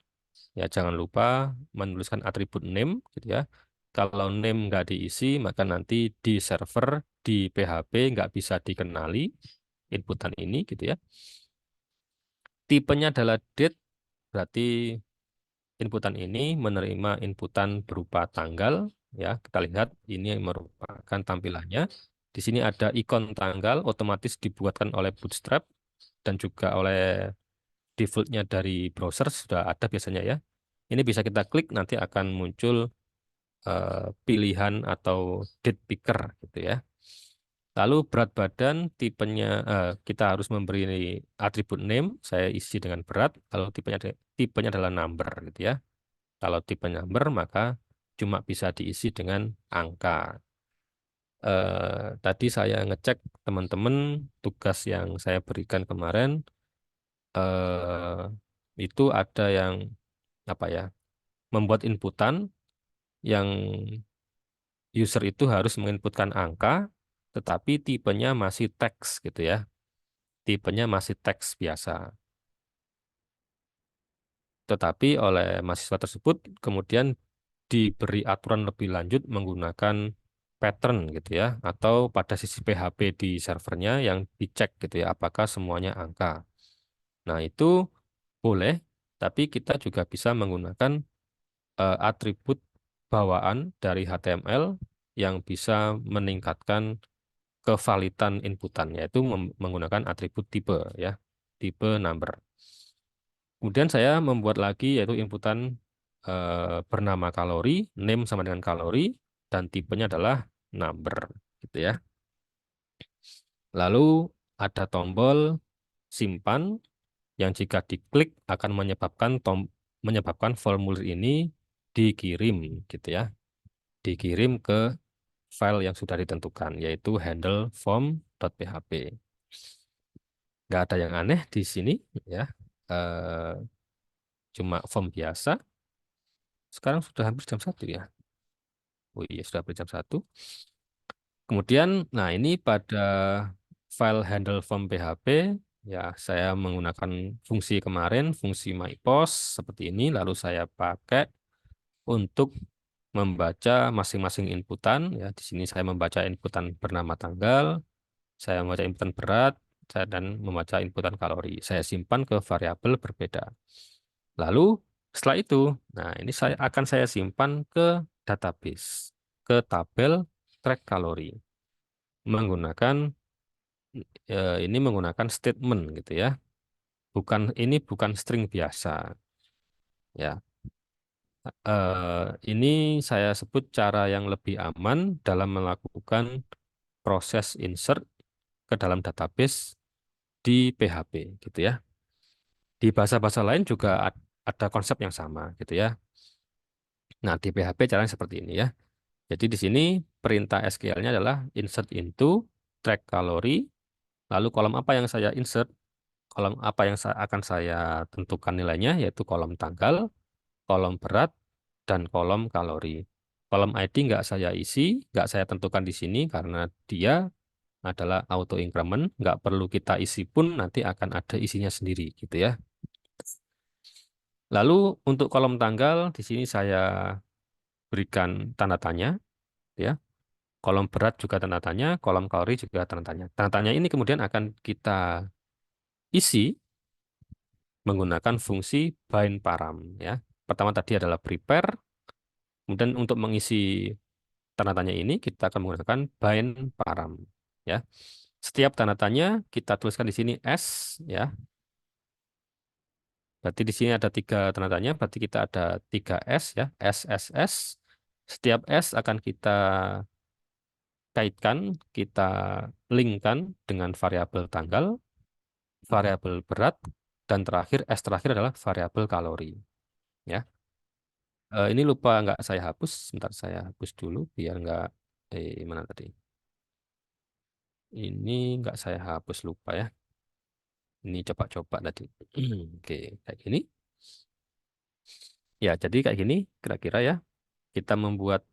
ya jangan lupa menuliskan atribut name gitu ya. Kalau name nggak diisi, maka nanti di server di PHP nggak bisa dikenali inputan ini gitu ya. Tipenya adalah date, berarti inputan ini menerima inputan berupa tanggal, ya. Kita lihat ini yang merupakan tampilannya. Di sini ada ikon tanggal otomatis dibuatkan oleh Bootstrap dan juga oleh defaultnya dari browser sudah ada biasanya ya. Ini bisa kita klik nanti akan muncul pilihan atau date picker gitu ya. Lalu berat badan tipenya kita harus memberi atribut name, saya isi dengan berat. Lalu tipenya adalah number gitu ya. Kalau tipe number maka cuma bisa diisi dengan angka. Tadi saya ngecek teman-teman tugas yang saya berikan kemarin itu ada yang apa ya, membuat inputan yang user itu harus menginputkan angka, tetapi tipenya masih teks gitu ya. Tipenya masih teks biasa. Tetapi oleh mahasiswa tersebut kemudian diberi aturan lebih lanjut menggunakan pattern gitu ya, atau pada sisi PHP di servernya yang dicek gitu ya, apakah semuanya angka. Nah, itu boleh, tapi kita juga bisa menggunakan atribut bawaan dari HTML yang bisa meningkatkan kevalidan inputan, yaitu menggunakan atribut tipe ya, tipe number. Kemudian saya membuat lagi yaitu inputan bernama kalori, name sama dengan kalori, dan tipenya adalah number, gitu ya. Lalu ada tombol simpan yang jika diklik akan menyebabkan formulir ini dikirim, gitu ya, dikirim ke file yang sudah ditentukan, yaitu handle form.php. Nggak ada yang aneh di sini, ya. Eh, Cuma form biasa. Sekarang sudah hampir jam 1 ya. Oh iya, sudah hampir jam 1. Kemudian, nah ini pada file handle form PHP, ya saya menggunakan fungsi kemarin, fungsi myPost seperti ini, lalu saya pakai untuk membaca masing-masing inputan. Ya, di sini saya membaca inputan bernama tanggal, saya membaca inputan berat, dan membaca inputan kalori. Saya simpan ke variabel berbeda. Lalu setelah itu, nah ini saya simpan ke database, ke tabel track kalori menggunakan ini menggunakan statement gitu ya. Ini bukan string biasa ya. Ini saya sebut cara yang lebih aman dalam melakukan proses insert ke dalam database di PHP gitu ya. Di bahasa-bahasa lain juga ada konsep yang sama gitu ya. Nah, di PHP caranya seperti ini ya. Jadi di sini perintah SQL-nya adalah insert into track kalori, lalu kolom apa yang saya insert, kolom apa yang akan saya tentukan nilainya, yaitu kolom tanggal, kolom berat, dan kolom kalori. Kolom ID nggak saya isi, nggak saya tentukan di sini karena dia adalah auto increment, nggak perlu kita isi pun nanti akan ada isinya sendiri gitu ya. Lalu untuk kolom tanggal di sini saya berikan tanda tanya ya. Kolom berat juga tanda tanya, kolom kalori juga tanda tanya. Tanda tanya ini kemudian akan kita isi menggunakan fungsi bind param ya. Pertama tadi adalah prepare, kemudian untuk mengisi tanda tanya ini kita akan menggunakan bind param ya. Setiap tanda tanya kita tuliskan di sini S ya. Berarti di sini ada 3 tanda tanya, berarti kita ada 3 S ya, S S S. Setiap S akan kita kaitkan, kita linkkan dengan variabel tanggal, variabel berat, dan terakhir S terakhir adalah variabel kalori. Ya, ini lupa nggak saya hapus. Sebentar saya hapus dulu biar nggak mana tadi? Ini nggak saya hapus lupa ya. Ini coba-coba tadi. Oke, kayak gini. Ya, jadi kayak gini kira-kira ya. Kita membuat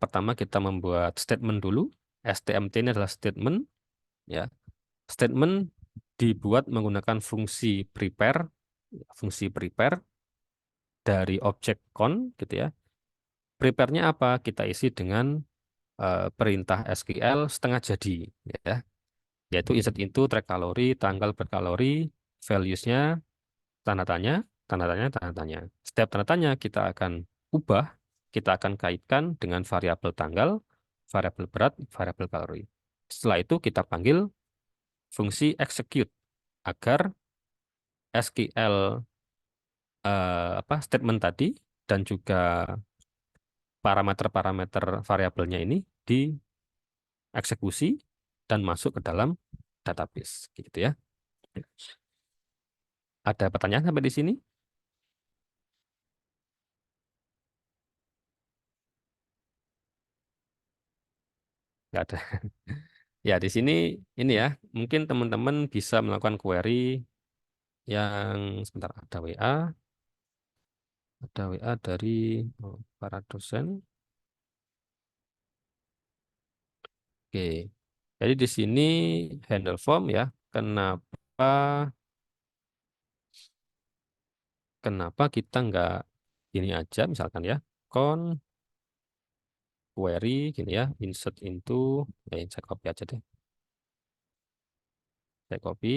statement dulu. STMT ini adalah statement, ya. Statement dibuat menggunakan fungsi prepare dari objek con, gitu ya. Prepare-nya apa? Kita isi dengan perintah SQL setengah jadi, ya. Yaitu insert into track kalori, tanggal berkalori, values-nya, tanda tanya, tanda tanya, tanda tanya. Setiap tanda tanya kita akan ubah, kita akan kaitkan dengan variabel tanggal, variabel berat, variabel kalori. Setelah itu kita panggil fungsi execute agar SQL statement tadi dan juga parameter-parameter variabelnya ini dieksekusi dan masuk ke dalam database, gitu ya. Ada pertanyaan sampai di sini? Nggak ada. Ya, di sini ini ya, mungkin teman-teman bisa melakukan query yang sebentar ada WA dari para dosen. Oke. Jadi di sini handle form ya. Kenapa kenapa kita nggak ini aja misalkan ya. Con query gini ya, insert into saya copy aja deh. Saya copy.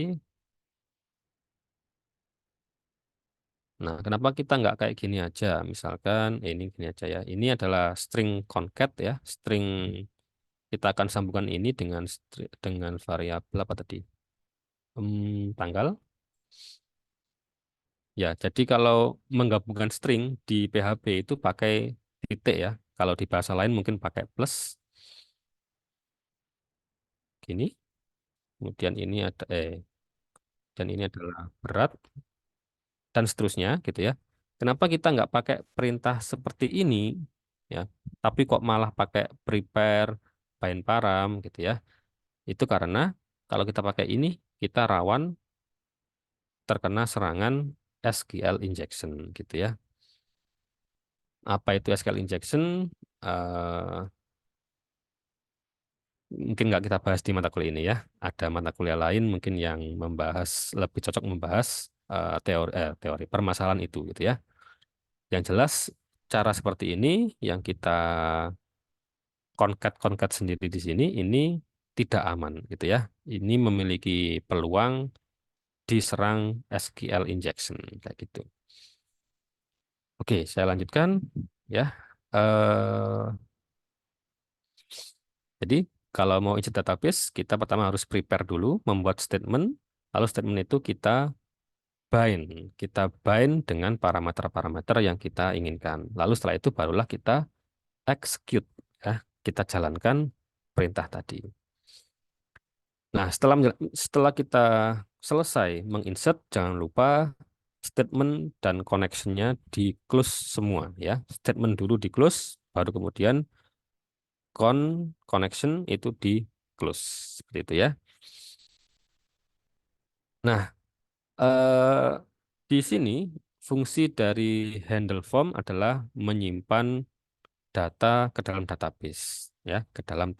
Nah, kenapa kita nggak kayak gini aja? Misalkan ini gini aja ya. Ini adalah string concat ya, string. Kita akan sambungkan ini dengan dengan variabel apa tadi? Tanggal. Ya, jadi kalau menggabungkan string di PHP itu pakai titik ya. Kalau di bahasa lain mungkin pakai plus. Gini. Kemudian ini ada dan ini adalah berat dan seterusnya gitu ya. Kenapa kita nggak pakai perintah seperti ini ya? Tapi kok malah pakai prepare bind param gitu ya? Itu karena kalau kita pakai ini kita rawan terkena serangan SQL injection gitu ya. Apa itu SQL injection? Eh, Mungkin nggak kita bahas di mata kuliah ini ya. Ada mata kuliah lain mungkin yang lebih cocok membahas teori permasalahan itu gitu ya. Yang jelas cara seperti ini yang kita konkat sendiri di sini ini tidak aman gitu ya. Ini memiliki peluang diserang SQL injection kayak gitu. Oke, saya lanjutkan ya. Eh Jadi, kalau mau insert database, kita pertama harus prepare dulu, membuat statement. Lalu statement itu bind. Kita bind dengan parameter-parameter yang kita inginkan. Lalu setelah itu barulah kita execute. Ya, kita jalankan perintah tadi. Nah, setelah kita selesai menginsert, jangan lupa statement dan connection-nya di close semua. Ya, statement dulu di close, baru kemudian connection itu di close. Seperti itu ya. Nah, eh, di sini fungsi dari handle form adalah menyimpan data ke dalam database, ya, ke dalam.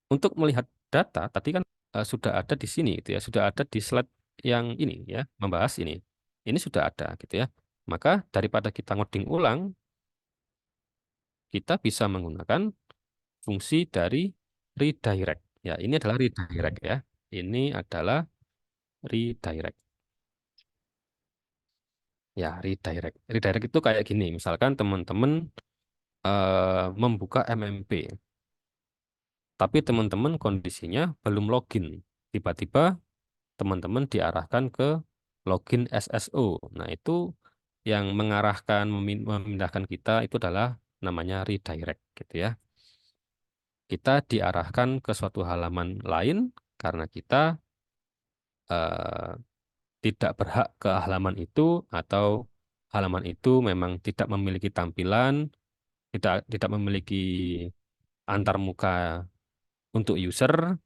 Untuk melihat data, tadi kan sudah ada di sini, gitu ya, sudah ada di slide yang ini, ya, membahas ini. Ini sudah ada, gitu ya. Maka daripada kita ngoding ulang, kita bisa menggunakan fungsi dari redirect. Ya, ini adalah redirect ya. Ini adalah redirect. Ya, redirect. Redirect itu kayak gini. Misalkan teman-teman membuka MMP, tapi teman-teman kondisinya belum login. Tiba-tiba teman-teman diarahkan ke login SSO. Nah, itu yang mengarahkan, memindahkan kita itu adalah namanya redirect, gitu ya. Kita diarahkan ke suatu halaman lain karena kita eh, tidak berhak ke halaman itu atau halaman itu memang tidak memiliki tampilan, tidak memiliki antarmuka untuk user,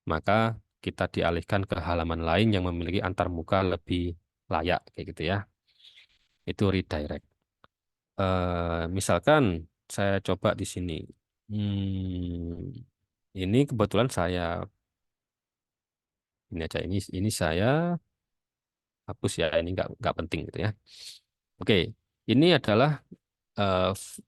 maka kita dialihkan ke halaman lain yang memiliki antarmuka lebih layak kayak gitu ya. Itu redirect. Misalkan saya coba di sini. Ini kebetulan saya ini aja ini saya hapus ya, ini nggak penting gitu ya. Oke, ini adalah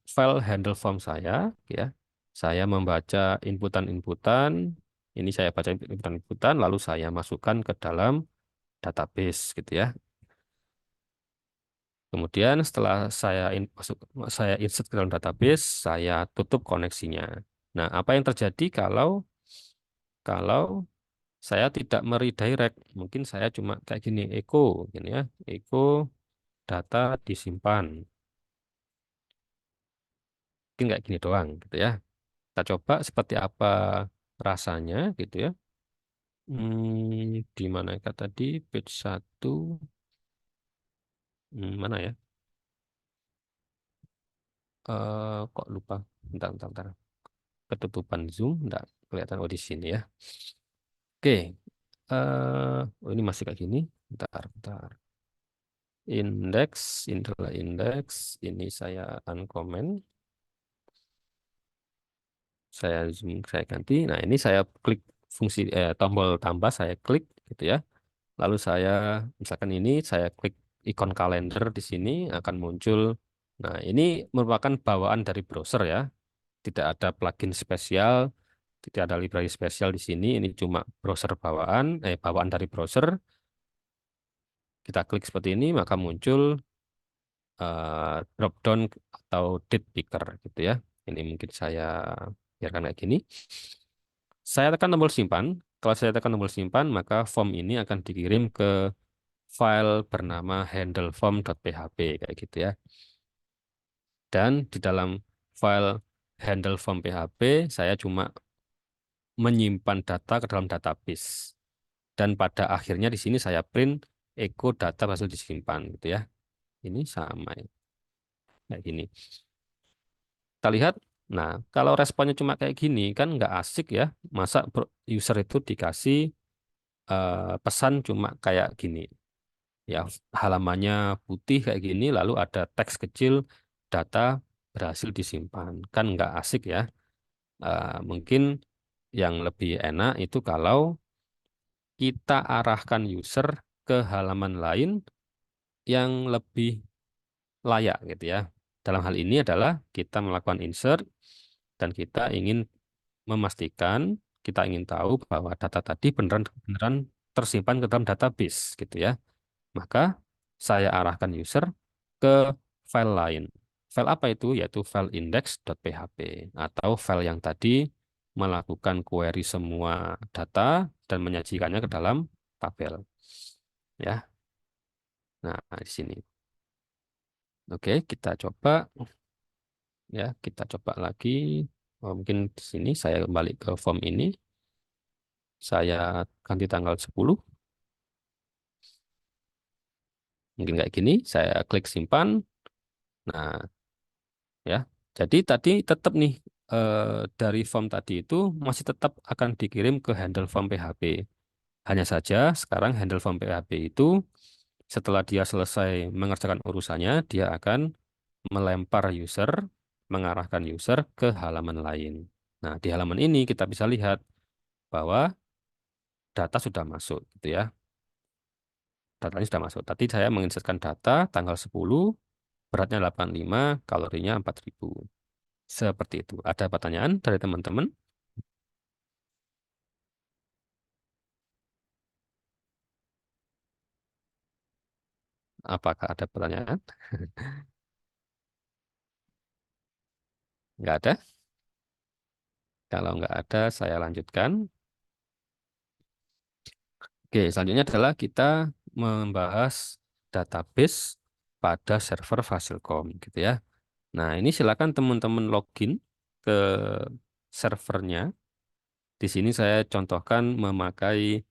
file handle form saya ya. Saya membaca inputan-inputan. Ini saya baca inputan-inputan lalu saya masukkan ke dalam database gitu ya. Kemudian setelah saya insert ke dalam database, saya tutup koneksinya. Nah, apa yang terjadi kalau saya tidak meredirect? Mungkin saya cuma kayak gini, echo gini ya. Echo data disimpan. Mungkin kayak gini doang gitu ya. Kita coba seperti apa rasanya gitu ya. Di mana kata tadi page 1 mana ya? Kok lupa. Bentar, bentar, bentar. Ketutupan Zoom enggak kelihatan oh di sini ya. Oke. Oh ini masih kayak gini. Bentar, bentar. Ini adalah index. Ini saya uncomment. Saya zoom, saya ganti. Nah, ini saya klik fungsi tombol tambah, saya klik gitu ya. Lalu saya misalkan ini saya klik ikon kalender di sini akan muncul. Nah, ini merupakan bawaan dari browser ya. Tidak ada plugin spesial, tidak ada library spesial di sini. Ini cuma browser bawaan dari browser. Kita klik seperti ini maka muncul drop down atau date picker gitu ya. Ini mungkin saya biarkan kayak gini. Saya tekan tombol simpan. Kalau saya tekan tombol simpan, maka form ini akan dikirim ke file bernama handleform.php kayak gitu ya. Dan di dalam file handleform.php, saya cuma menyimpan data ke dalam database. Dan pada akhirnya di sini saya print echo data hasil disimpan gitu ya. Ini sama ya, kayak gini. Kita lihat, nah kalau responnya cuma kayak gini kan nggak asik ya. Masa user itu dikasih pesan cuma kayak gini. Ya halamannya putih kayak gini, lalu ada teks kecil data berhasil disimpan. Kan nggak asik ya. Mungkin yang lebih enak itu kalau kita arahkan user ke halaman lain yang lebih layak gitu ya. Dalam hal ini adalah kita melakukan insert dan kita ingin memastikan, kita ingin tahu bahwa data tadi beneran tersimpan ke dalam database gitu ya. Maka saya arahkan user ke file lain. File apa itu? Yaitu file index.php atau file yang tadi melakukan query semua data dan menyajikannya ke dalam tabel. Ya, nah di sini. Oke, kita coba ya, kita coba lagi. Oh, mungkin di sini saya kembali ke form ini. Saya ganti tanggal 10. Mungkin kayak gini, saya klik simpan. Nah, ya. Jadi tadi tetap nih dari form tadi itu masih tetap akan dikirim ke handle form PHP. Hanya saja sekarang handle form PHP itu setelah dia selesai mengerjakan urusannya, dia akan melempar user, mengarahkan user ke halaman lain. Nah, di halaman ini kita bisa lihat bahwa data sudah masuk gitu ya. Datanya sudah masuk. Tadi saya menginsertkan data tanggal 10, beratnya 85, kalorinya 4000. Seperti itu. Ada pertanyaan dari teman-teman? Apakah ada pertanyaan? Nggak ada? Kalau nggak ada, saya lanjutkan. Oke, selanjutnya adalah kita membahas database pada server Fasilkom, gitu ya. Nah, ini silakan teman-teman login ke servernya. Di sini saya contohkan memakai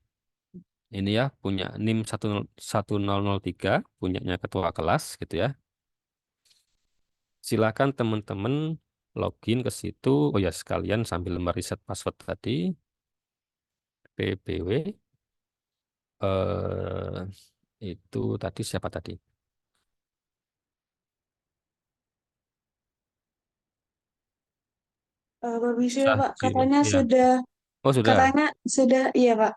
ini ya punya NIM 1003, punyanya ketua kelas gitu ya. Silakan teman-teman login ke situ. Oh ya, sekalian sambil meriset password tadi, PBW. Itu tadi siapa tadi? Permisi ya Sah Pak, Zero. Ya. Oh sudah. katanya sudah, iya Pak.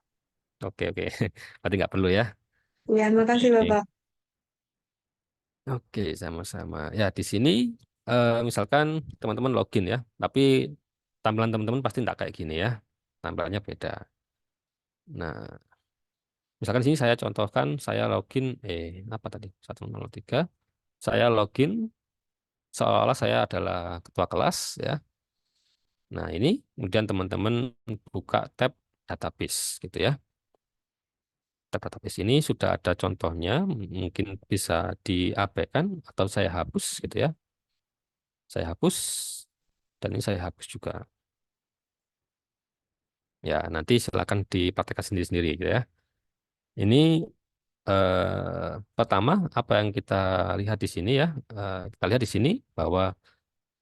Oke oke. Berarti nggak perlu ya. Ya, makasih Oke. Bapak. Oke, sama-sama. Ya, di sini misalkan teman-teman login ya, tapi tampilan teman-teman pasti nggak kayak gini ya. Tampilannya beda. Nah, misalkan di sini saya contohkan, saya login, apa tadi? 103. Saya login seolah-olah saya adalah ketua kelas ya. Nah, ini kemudian teman-teman buka tab database gitu ya. Tab database ini sudah ada contohnya, mungkin bisa diabaikan atau saya hapus gitu ya. Saya hapus dan ini saya hapus juga. Ya, nanti silakan dipraktekkan sendiri-sendiri gitu ya. Ini pertama apa yang kita lihat di sini ya. Kita lihat di sini bahwa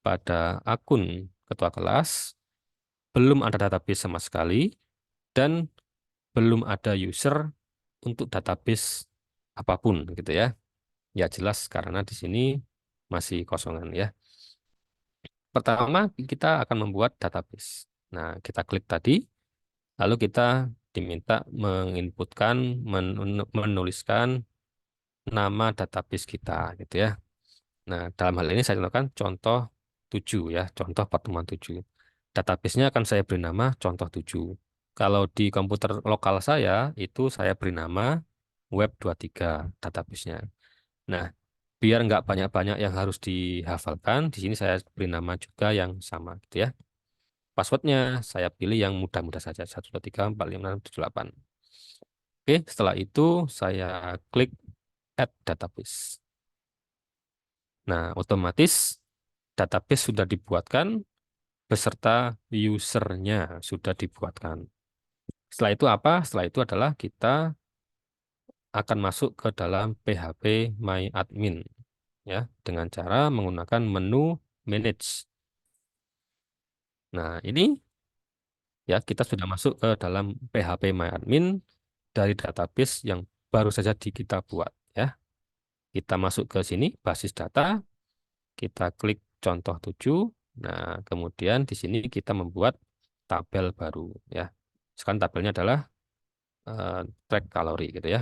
pada akun ketua kelas belum ada database sama sekali dan belum ada user untuk database apapun gitu ya. Ya jelas karena di sini masih kosongan ya. Pertama kita akan membuat database. Nah, kita klik tadi. Lalu kita diminta menginputkan, menuliskan nama database kita, gitu ya. Nah, dalam hal ini saya contohkan contoh 7 ya, contoh pertemuan 7. Database-nya akan saya beri nama contoh 7. Kalau di komputer lokal saya, itu saya beri nama web 23 database-nya. Nah, biar nggak banyak-banyak yang harus dihafalkan, di sini saya beri nama juga yang sama, gitu ya. Passwordnya saya pilih yang mudah-mudah saja, 123456778. Oke, setelah itu saya klik Add Database. Nah, otomatis database sudah dibuatkan beserta usernya sudah dibuatkan. Setelah itu apa? Setelah itu adalah kita akan masuk ke dalam PHP My Admin ya dengan cara menggunakan menu Manage. Nah, ini ya kita sudah masuk ke dalam PHP My Admin dari database yang baru saja kita buat ya. Kita masuk ke sini basis data, kita klik contoh 7. Nah, kemudian di sini kita membuat tabel baru ya. Sekarang tabelnya adalah eh, track kalori gitu ya.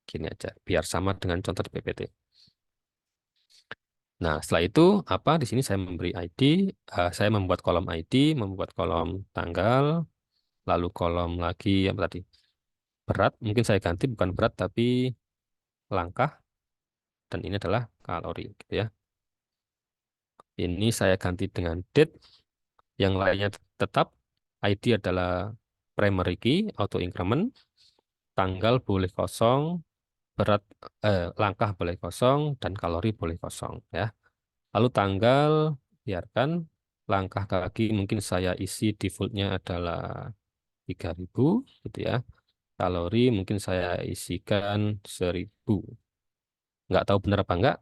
Gini aja biar sama dengan contoh di PPT. Nah, setelah itu apa di sini saya memberi ID, saya membuat kolom ID, membuat kolom tanggal, lalu kolom lagi apa tadi? Berat, mungkin saya ganti bukan berat tapi langkah dan ini adalah kalori gitu ya. Ini saya ganti dengan date, yang lainnya tetap. ID adalah primary key, auto increment, tanggal boleh kosong, berat langkah boleh kosong, dan kalori boleh kosong ya. Lalu tanggal biarkan, langkah kaki mungkin saya isi defaultnya adalah 3000 gitu ya. Kalori mungkin saya isikan 1000. Nggak tahu benar apa enggak,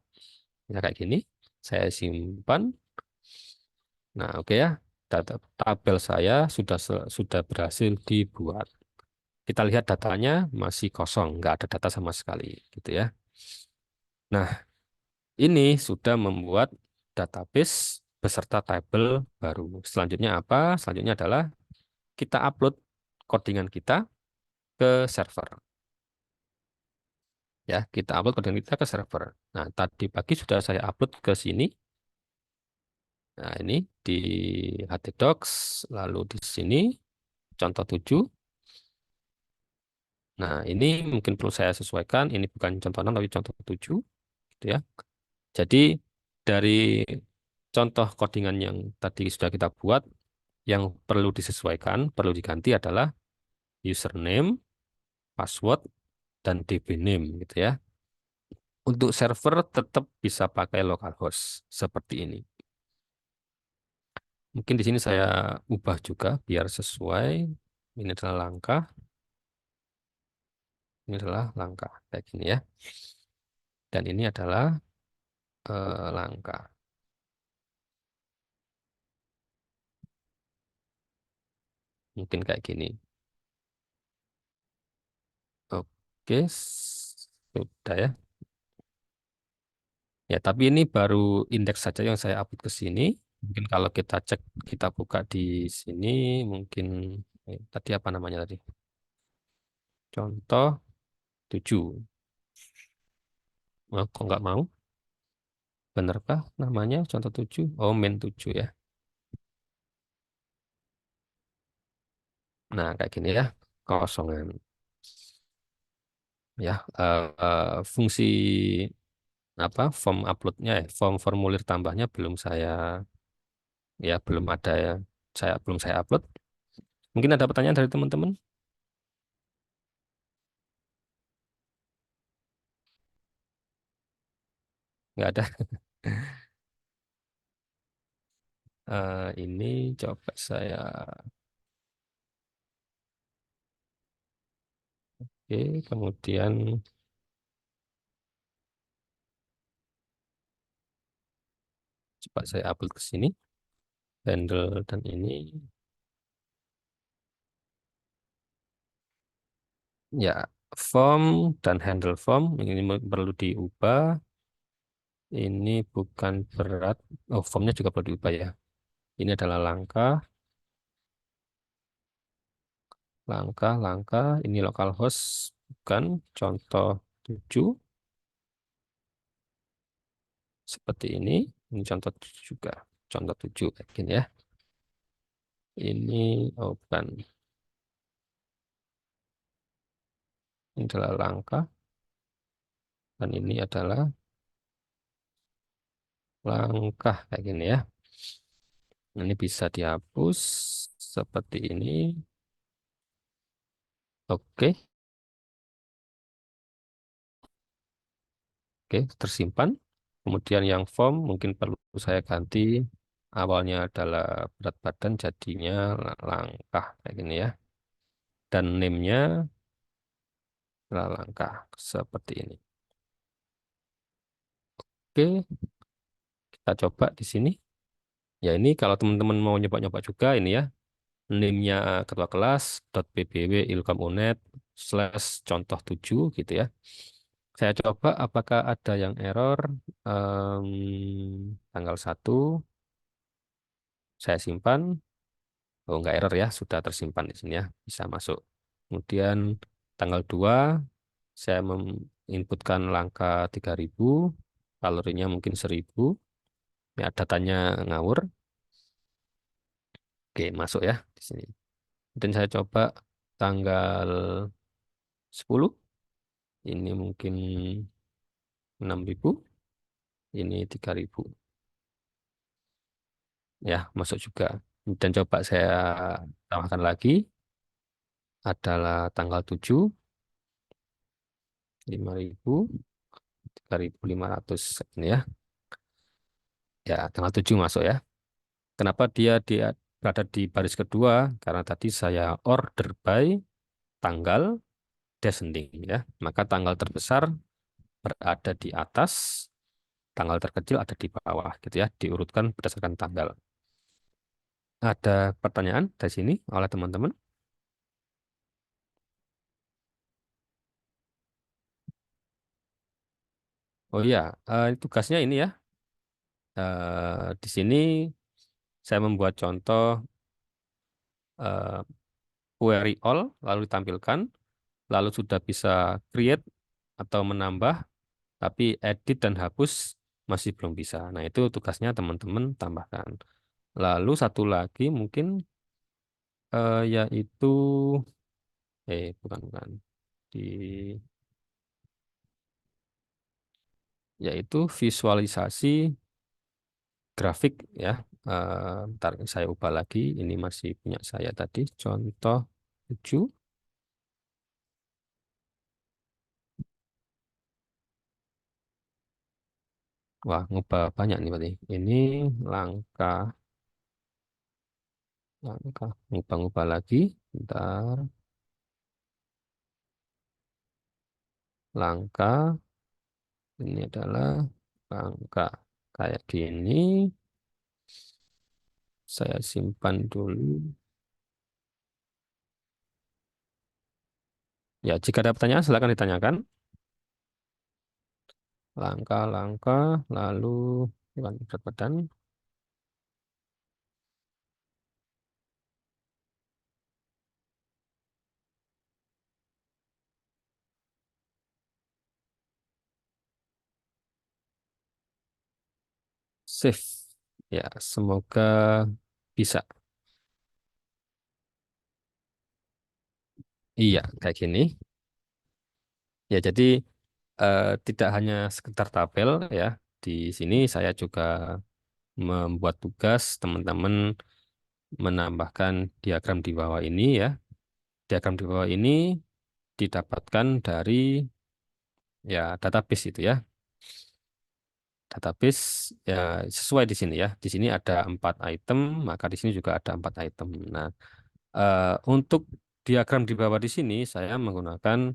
ya kayak gini. Saya simpan. Nah, oke ya. Tabel saya sudah berhasil dibuat. Kita lihat datanya masih kosong, nggak ada data sama sekali, gitu ya. Nah, ini sudah membuat database beserta tabel baru. Selanjutnya apa? Selanjutnya adalah kita upload codingan kita ke server. Ya, kita upload codingan kita ke server. Nah, tadi pagi sudah saya upload ke sini. Nah, ini di htdocs, lalu di sini contoh 7. Nah, ini mungkin perlu saya sesuaikan. Ini bukan contoh 6 tapi contoh 7, gitu ya. Jadi dari contoh codingan yang tadi sudah kita buat, yang perlu disesuaikan, perlu diganti adalah username, password, dan DB name gitu ya. Untuk server tetap bisa pakai localhost seperti ini. Mungkin di sini saya ubah juga biar sesuai. Ini adalah langkah. Ini adalah langkah kayak gini ya. Dan ini adalah langkah. Mungkin kayak gini. Oke, sudah ya. Ya, tapi ini baru indeks saja yang saya upload ke sini. Mungkin kalau kita cek, kita buka di sini, mungkin tadi apa namanya tadi? Contoh 7. Oh, kok nggak mau? Benarkah namanya contoh 7? Oh, main 7 ya. Nah, kayak gini ya. Kosongan. Ya, fungsi apa form uploadnya ya, form formulir tambahnya belum saya ya belum ada ya. Saya upload. Mungkin ada pertanyaan dari teman-teman? Nggak ada. Ini coba saya oke, kemudian coba saya upload ke sini handle dan ini ya form dan handle form ini perlu diubah. Ini bukan berat. Oh, formnya juga perlu diubah ya. Ini adalah langkah. Ini localhost bukan contoh 7 seperti ini. Ini contoh 7 juga. Contoh 7 kayak gini ya. Ini oh bukan. Ini adalah langkah dan ini adalah langkah kayak gini ya. Ini bisa dihapus seperti ini. Oke, oke, tersimpan. Kemudian yang form mungkin perlu saya ganti. Awalnya adalah berat badan jadinya langkah kayak gini ya. Dan name-nya adalah langkah seperti ini. Oke, kita coba di sini. Ya ini kalau teman-teman mau nyoba-nyoba juga ini ya. Name-nya ketua kelas .ppw ilkom.unet /contoh 7 gitu ya. Saya coba apakah ada yang error. Tanggal 1 saya simpan. Oh, enggak error ya, sudah tersimpan di sini ya, bisa masuk. Kemudian tanggal 2 saya menginputkan langkah 3000, kalorinya mungkin 1000. Ya, datanya ngawur. Oke, masuk ya di sini. Dan saya coba tanggal 10, ini mungkin 6000, ini 3000. Ya, masuk juga. Dan coba saya tambahkan lagi, adalah tanggal 7, 5000, 3500 ini ya. Ya, tanggal 7 masuk ya. Kenapa dia berada di baris kedua? Karena tadi saya order by tanggal descending ya. Maka tanggal terbesar berada di atas, tanggal terkecil ada di bawah gitu ya, diurutkan berdasarkan tanggal. Ada pertanyaan dari sini oleh teman-teman? Oh iya, tugasnya ini ya. Di sini saya membuat contoh eh, query all lalu ditampilkan, lalu sudah bisa create atau menambah, tapi edit dan hapus masih belum bisa. Nah, itu tugasnya teman-teman tambahkan. Lalu satu lagi mungkin yaitu bukan di yaitu visualisasi grafik ya. Ntar saya ubah lagi. Ini masih punya saya tadi. Contoh 7. Wah, ngubah banyak nih berarti. Ini langkah, ngubah-ngubah lagi. Bentar. langkah, ini adalah langkah kayak gini. Saya simpan dulu. Ya, jika ada pertanyaan silakan ditanyakan. Langkah-langkah, lalu bukan berat badan. Save. Ya, semoga bisa. Iya, kayak gini. Ya, jadi tidak hanya sekedar tabel ya. Di sini saya juga membuat tugas teman-teman menambahkan diagram di bawah ini ya. Diagram di bawah ini didapatkan dari ya database itu ya. Database ya sesuai di sini ya. Di sini ada 4 item, maka di sini juga ada 4 item. Nah, untuk diagram di bawah di sini saya menggunakan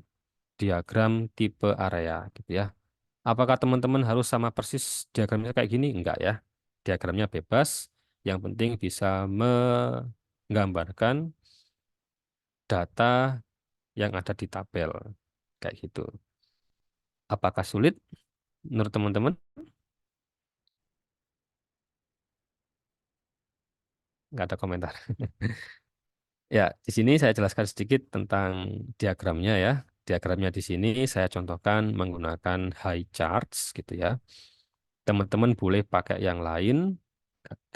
diagram tipe area gitu ya. Apakah teman-teman harus sama persis diagramnya kayak gini? Enggak ya. Diagramnya bebas. Yang penting bisa menggambarkan data yang ada di tabel. Kayak gitu. Apakah sulit menurut teman-teman? Enggak ada komentar. Ya, di sini saya jelaskan sedikit tentang diagramnya ya. Diagramnya di sini saya contohkan menggunakan high charts gitu ya. Teman-teman boleh pakai yang lain,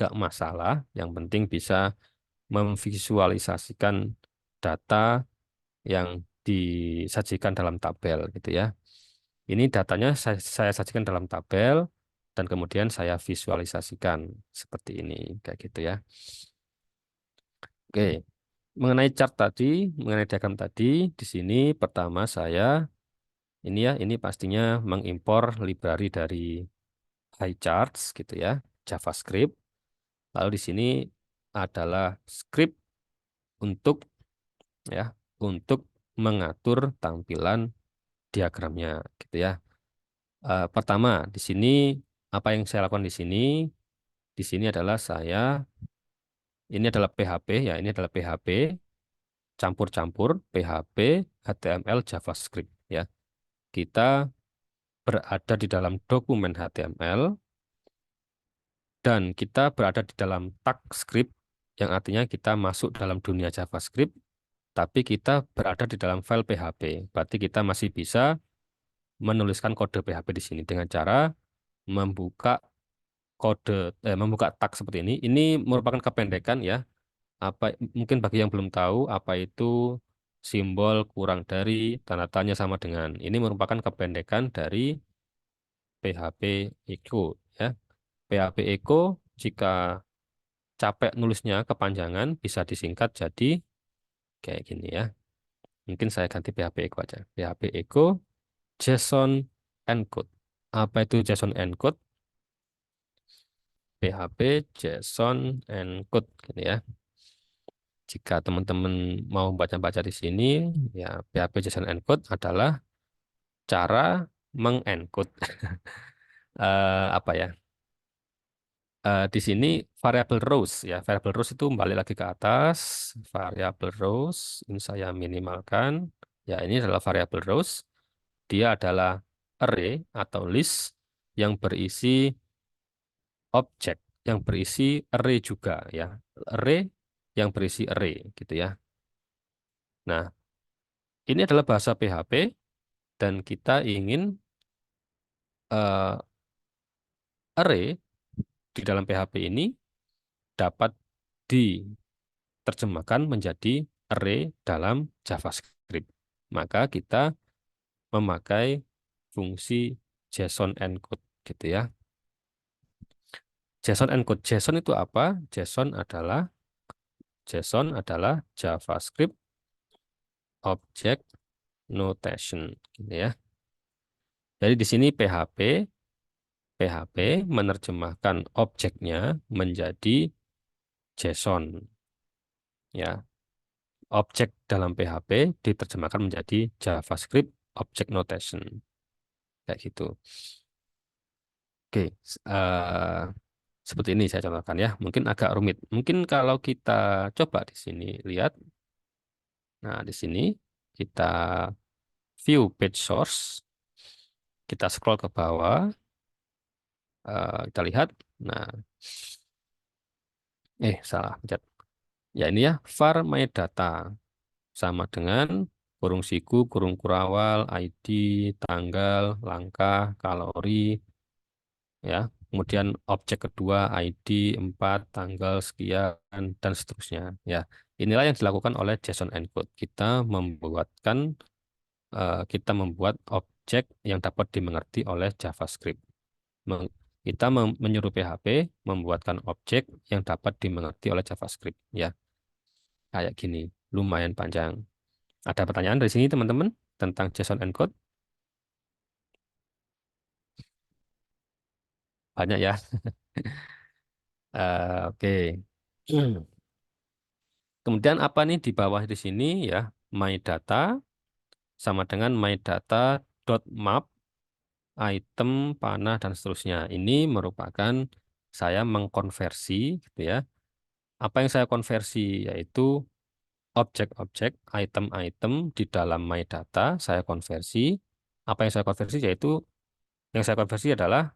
gak masalah. Yang penting bisa memvisualisasikan data yang disajikan dalam tabel gitu ya. Ini datanya saya sajikan dalam tabel dan kemudian saya visualisasikan seperti ini kayak gitu ya. Oke, mengenai chart tadi, mengenai diagram tadi, di sini pertama saya ini ya, ini pastinya mengimpor library dari HighCharts gitu ya, JavaScript. Lalu di sini adalah script untuk ya, untuk mengatur tampilan diagramnya gitu ya. Pertama, di sini apa yang saya lakukan di sini adalah ini adalah PHP ya, ini adalah PHP campur-campur PHP, HTML, JavaScript ya. Kita berada di dalam dokumen HTML dan kita berada di dalam tag script yang artinya kita masuk dalam dunia JavaScript tapi kita berada di dalam file PHP. Berarti kita masih bisa menuliskan kode PHP di sini dengan cara membuka membuka tag seperti ini. Ini merupakan kependekan ya. Mungkin bagi yang belum tahu apa itu simbol kurang dari tanda tanya sama dengan. Ini merupakan kependekan dari PHP Echo ya. PHP Echo jika capek nulisnya kepanjangan bisa disingkat jadi kayak gini ya. Mungkin saya ganti PHP Echo aja. PHP Echo JSON encode. Apa itu JSON encode? PHP JSON encode gitu ya. Jika teman-teman mau baca-baca di sini, ya PHP JSON encode adalah cara mengencode apa ya? Di sini variable rows ya, variable rows itu balik lagi ke atas, variable rows ini saya minimalkan. Ya ini adalah variable rows. Dia adalah array atau list yang berisi objek, yang berisi array juga ya, array yang berisi array gitu ya. Nah ini adalah bahasa PHP dan kita ingin eh, array di dalam PHP ini dapat diterjemahkan menjadi array dalam JavaScript. Maka kita memakai fungsi JSON encode gitu ya. JSON encode. JSON adalah JavaScript Object Notation gitu ya. Jadi di sini PHP menerjemahkan objeknya menjadi JSON ya. Objek dalam PHP diterjemahkan menjadi JavaScript object notation kayak gitu. Oke, seperti ini saya contohkan ya. Mungkin agak rumit. Mungkin kalau kita coba di sini lihat. Nah, di sini kita view page source, kita scroll ke bawah, kita lihat. Nah, salah pencet. Ya ini ya, var my data sama dengan kurung siku, kurung kurawal, ID, tanggal, langkah, kalori, ya. Kemudian objek kedua ID 4 tanggal sekian dan seterusnya. Ya, inilah yang dilakukan oleh JSON encode. Kita membuat objek yang dapat dimengerti oleh JavaScript. Kita menyuruh PHP membuatkan objek yang dapat dimengerti oleh JavaScript. Ya, kayak gini. Lumayan panjang. Ada pertanyaan dari sini, teman-teman, tentang JSON encode? Banyak ya. Oke. Kemudian apa nih di bawah di sini ya? My data sama dengan my data.map, item, panah, dan seterusnya. Ini merupakan saya mengkonversi, gitu ya. Apa yang saya konversi yaitu objek-objek, item-item di dalam my data saya konversi. Apa yang saya konversi yaitu yang saya konversi adalah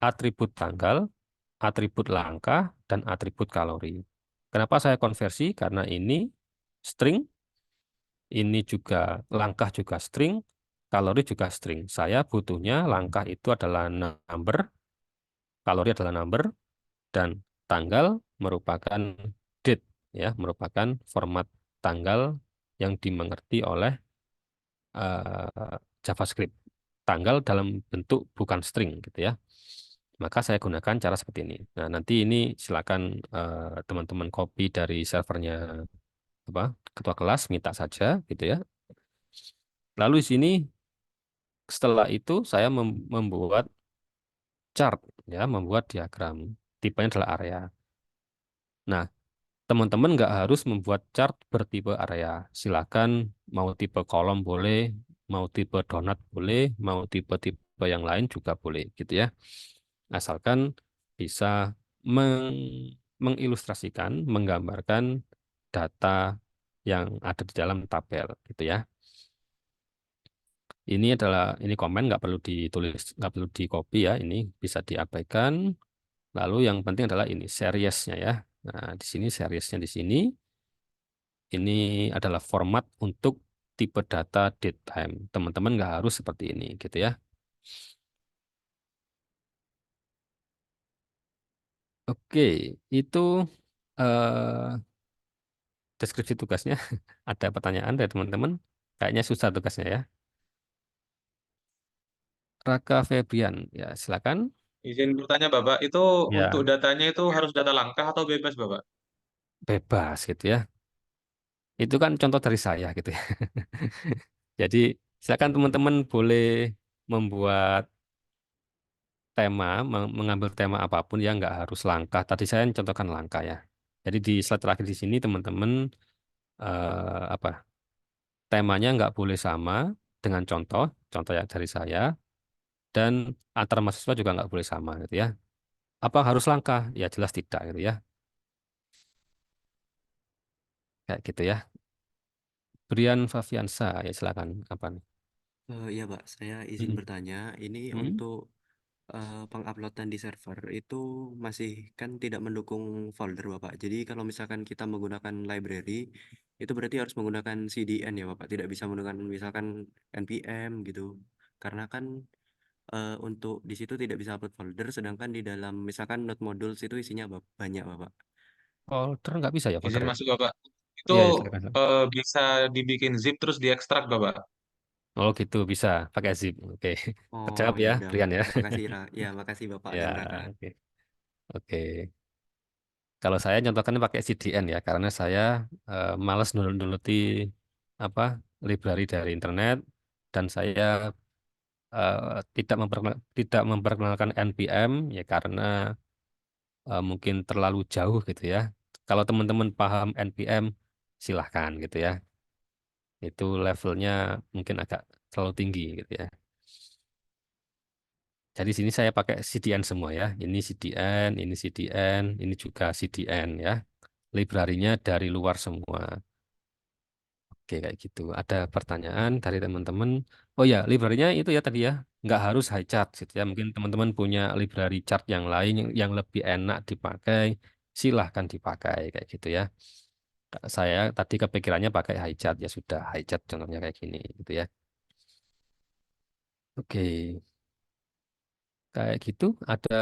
atribut tanggal, atribut langkah, dan atribut kalori. Kenapa saya konversi? Karena ini string, ini juga langkah juga string, kalori juga string. Saya butuhnya langkah itu adalah number, kalori adalah number, dan tanggal merupakan date, ya, merupakan format tanggal yang dimengerti oleh JavaScript. Tanggal dalam bentuk bukan string, gitu ya. Maka saya gunakan cara seperti ini. Nah, nanti ini silakan teman-teman copy dari servernya apa ketua kelas, minta saja, gitu ya. Lalu di sini setelah itu saya membuat chart, ya, membuat diagram. Tipenya adalah area. Nah, teman-teman nggak harus membuat chart bertipe area. Silakan mau tipe kolom boleh, mau tipe donat boleh, mau tipe-tipe yang lain juga boleh, gitu ya. Asalkan bisa mengilustrasikan, menggambarkan data yang ada di dalam tabel, gitu ya. Ini komen, nggak perlu ditulis, nggak perlu di copy ya. Ini bisa diabaikan. Lalu yang penting adalah ini seriesnya ya. Nah, di sini seriesnya di sini. Ini adalah format untuk tipe data datetime. Teman-teman nggak harus seperti ini, gitu ya. Oke, itu eh, deskripsi tugasnya. Ada pertanyaan dari teman-teman? Kayaknya susah tugasnya ya. Raka Febrian, ya silakan. Izin bertanya, Bapak, itu untuk Ya, datanya itu harus data langkah atau bebas, Bapak? bebas gitu ya. Itu kan contoh dari saya gitu ya. Jadi silakan teman-teman boleh membuat tema, mengambil tema apapun ya, nggak harus langkah. Tadi saya contohkan langkah ya. Jadi di slide terakhir di sini teman-teman apa temanya nggak boleh sama dengan contoh yang dari saya, dan antar mahasiswa juga nggak boleh sama gitu ya. Apa harus langkah? Ya jelas tidak gitu ya. Kayak gitu ya. Brian Faviansa, ya silakan. Apa nih? Ya Pak, saya izin Hmm. bertanya, ini Hmm. untuk penguploadan di server itu masih kan tidak mendukung folder Bapak. Jadi kalau misalkan kita menggunakan library, itu berarti harus menggunakan CDN ya Bapak, tidak bisa menggunakan misalkan NPM gitu. Karena kan untuk di situ tidak bisa upload folder, sedangkan di dalam misalkan node modules itu isinya banyak Bapak. Folder nggak bisa ya folder Izin ya? masuk, Bapak. Itu Iya, ya, silakan. bisa dibikin zip terus diekstrak, Bapak. Oh gitu, bisa pakai zip. Oke. Oh Terjawab ya ya, udah, Brian ya. makasih ya makasih Bapak Ya, dan Raka. oke. Oke. Kalau saya contohkannya pakai CDN ya, karena saya malas nuruti apa library dari internet, dan saya tidak memperkenalkan NPM ya karena mungkin terlalu jauh gitu ya. Kalau teman-teman paham NPM, silahkan gitu ya. Itu levelnya mungkin agak terlalu tinggi gitu ya. Jadi sini saya pakai CDN semua ya. Ini CDN, ini CDN, ini juga CDN ya. Librarinya dari luar semua. Oke, kayak gitu. Ada pertanyaan dari teman-teman? Oh ya, library-nya itu ya tadi ya, nggak harus high chart gitu ya. Mungkin teman-teman punya library chart yang lain yang lebih enak dipakai, silahkan dipakai kayak gitu ya. Saya tadi kepikirannya pakai high chart ya sudah high chart contohnya kayak gini gitu ya. Oke, kayak gitu. Ada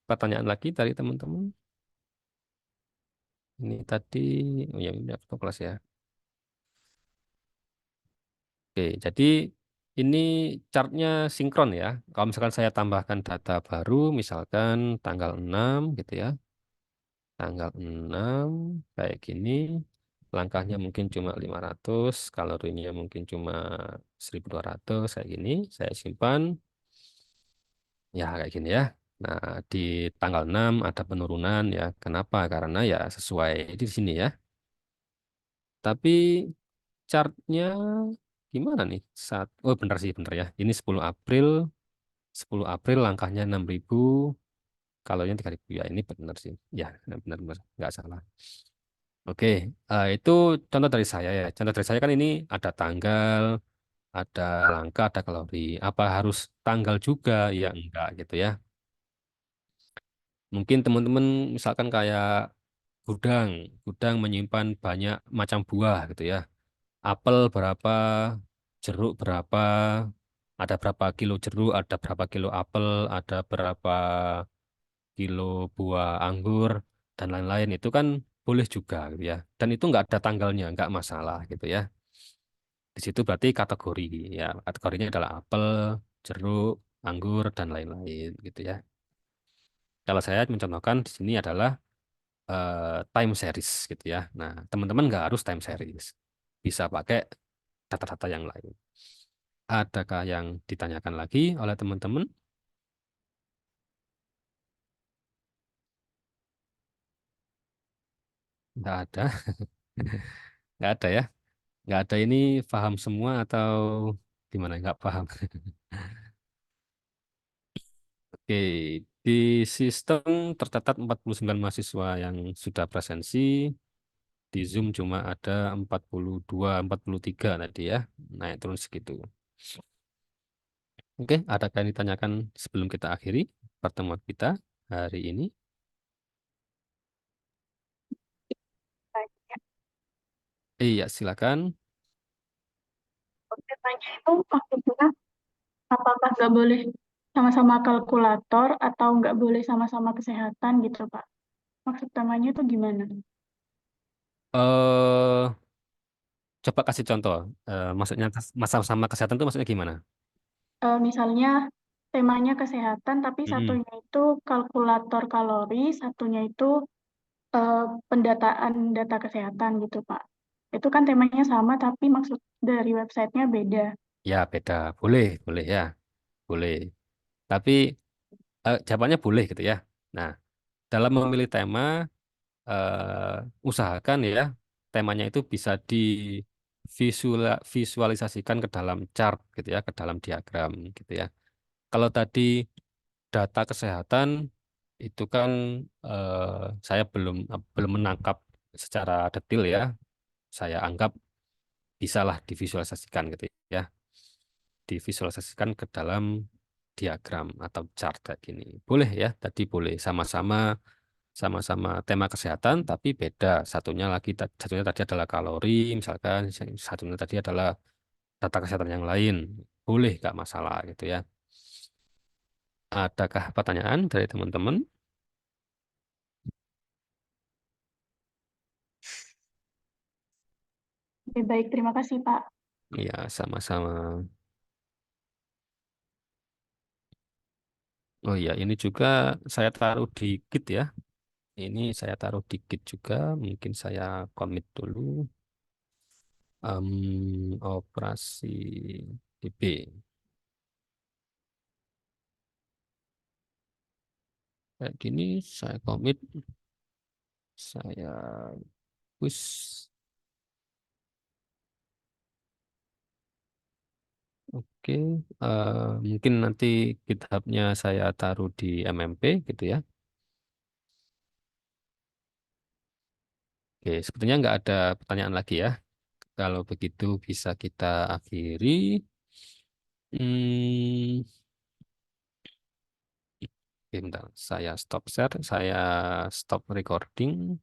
pertanyaan lagi dari teman-teman? Ini tadi, oh ya ini aku kelas ya. Oke, jadi ini chartnya sinkron ya. Kalau misalkan saya tambahkan data baru, misalkan tanggal 6 gitu ya. Tanggal 6 kayak gini. Langkahnya mungkin cuma 500, kalorinya mungkin cuma 1200 kayak gini. Saya simpan. Ya kayak gini ya. Nah, di tanggal 6 ada penurunan ya. Kenapa? Karena ya sesuai di sini ya. Tapi chartnya gimana nih? Oh benar sih, benar ya. Ini 10 April langkahnya 6.000, kalorinya 3.000 ya. Ini benar sih. Ya, benar-benar nggak salah. Oke, itu contoh dari saya ya. Contoh dari saya kan ini ada tanggal, ada langkah, ada kalori. Apa harus tanggal juga? Ya enggak gitu ya. Mungkin teman-teman misalkan kayak gudang, gudang menyimpan banyak macam buah gitu ya. Apel berapa, jeruk berapa, ada berapa kilo jeruk, ada berapa kilo apel, ada berapa kilo buah anggur, dan lain-lain. Itu kan boleh juga gitu ya. Dan itu nggak ada tanggalnya, nggak masalah gitu ya. Di situ berarti kategori ya. Kategorinya adalah apel, jeruk, anggur, dan lain-lain gitu ya. Kalau saya mencontohkan di sini adalah time series gitu ya. Nah, teman-teman nggak harus time series. Bisa pakai data-data yang lain. Adakah yang ditanyakan lagi oleh teman-teman? Nggak ada. Nggak ada ya. Nggak ada ini paham semua atau gimana? Nggak paham. Oke, di sistem tercatat 49 mahasiswa yang sudah presensi. Di Zoom cuma ada 42, 43 tadi ya. Naik turun segitu. Oke, adakah yang ditanyakan sebelum kita akhiri pertemuan kita hari ini? Iya, silakan. Tanya itu maksudnya apakah nggak boleh sama-sama kalkulator atau nggak boleh sama-sama kesehatan gitu, Pak? Maksud utamanya itu gimana? eh Coba kasih contoh. Maksudnya masalah sama kesehatan itu maksudnya gimana? Misalnya temanya kesehatan, tapi Mm-mm. satunya itu kalkulator kalori, satunya itu eh, pendataan data kesehatan gitu, Pak. Itu kan temanya sama, tapi maksud dari websitenya beda. Ya, beda. Boleh, boleh ya. Boleh. Tapi jawabannya boleh gitu ya. Nah, dalam memilih tema, usahakan ya, temanya itu bisa divisualisasikan ke dalam chart gitu ya, ke dalam diagram gitu ya. Kalau tadi data kesehatan itu kan saya belum menangkap secara detail ya. Saya anggap bisalah divisualisasikan gitu ya. Divisualisasikan ke dalam diagram atau chart kayak gini. Boleh ya, tadi boleh sama-sama tema kesehatan tapi beda. Satunya tadi adalah kalori misalkan, satunya tadi adalah data kesehatan yang lain. Boleh nggak masalah gitu ya. Adakah pertanyaan dari teman-teman? Oke, baik, terima kasih, Pak. Ya, sama-sama. Oh iya, ini juga saya taruh di Git ya. Ini saya taruh di Git juga. Mungkin saya commit dulu. Operasi DB. Kayak gini, saya commit. Saya push. Oke, mungkin nanti GitHub-nya saya taruh di MMP gitu ya. Oke, sepertinya nggak ada pertanyaan lagi ya. Kalau begitu bisa kita akhiri. Hmm, oke, bentar. Saya stop share, saya stop recording.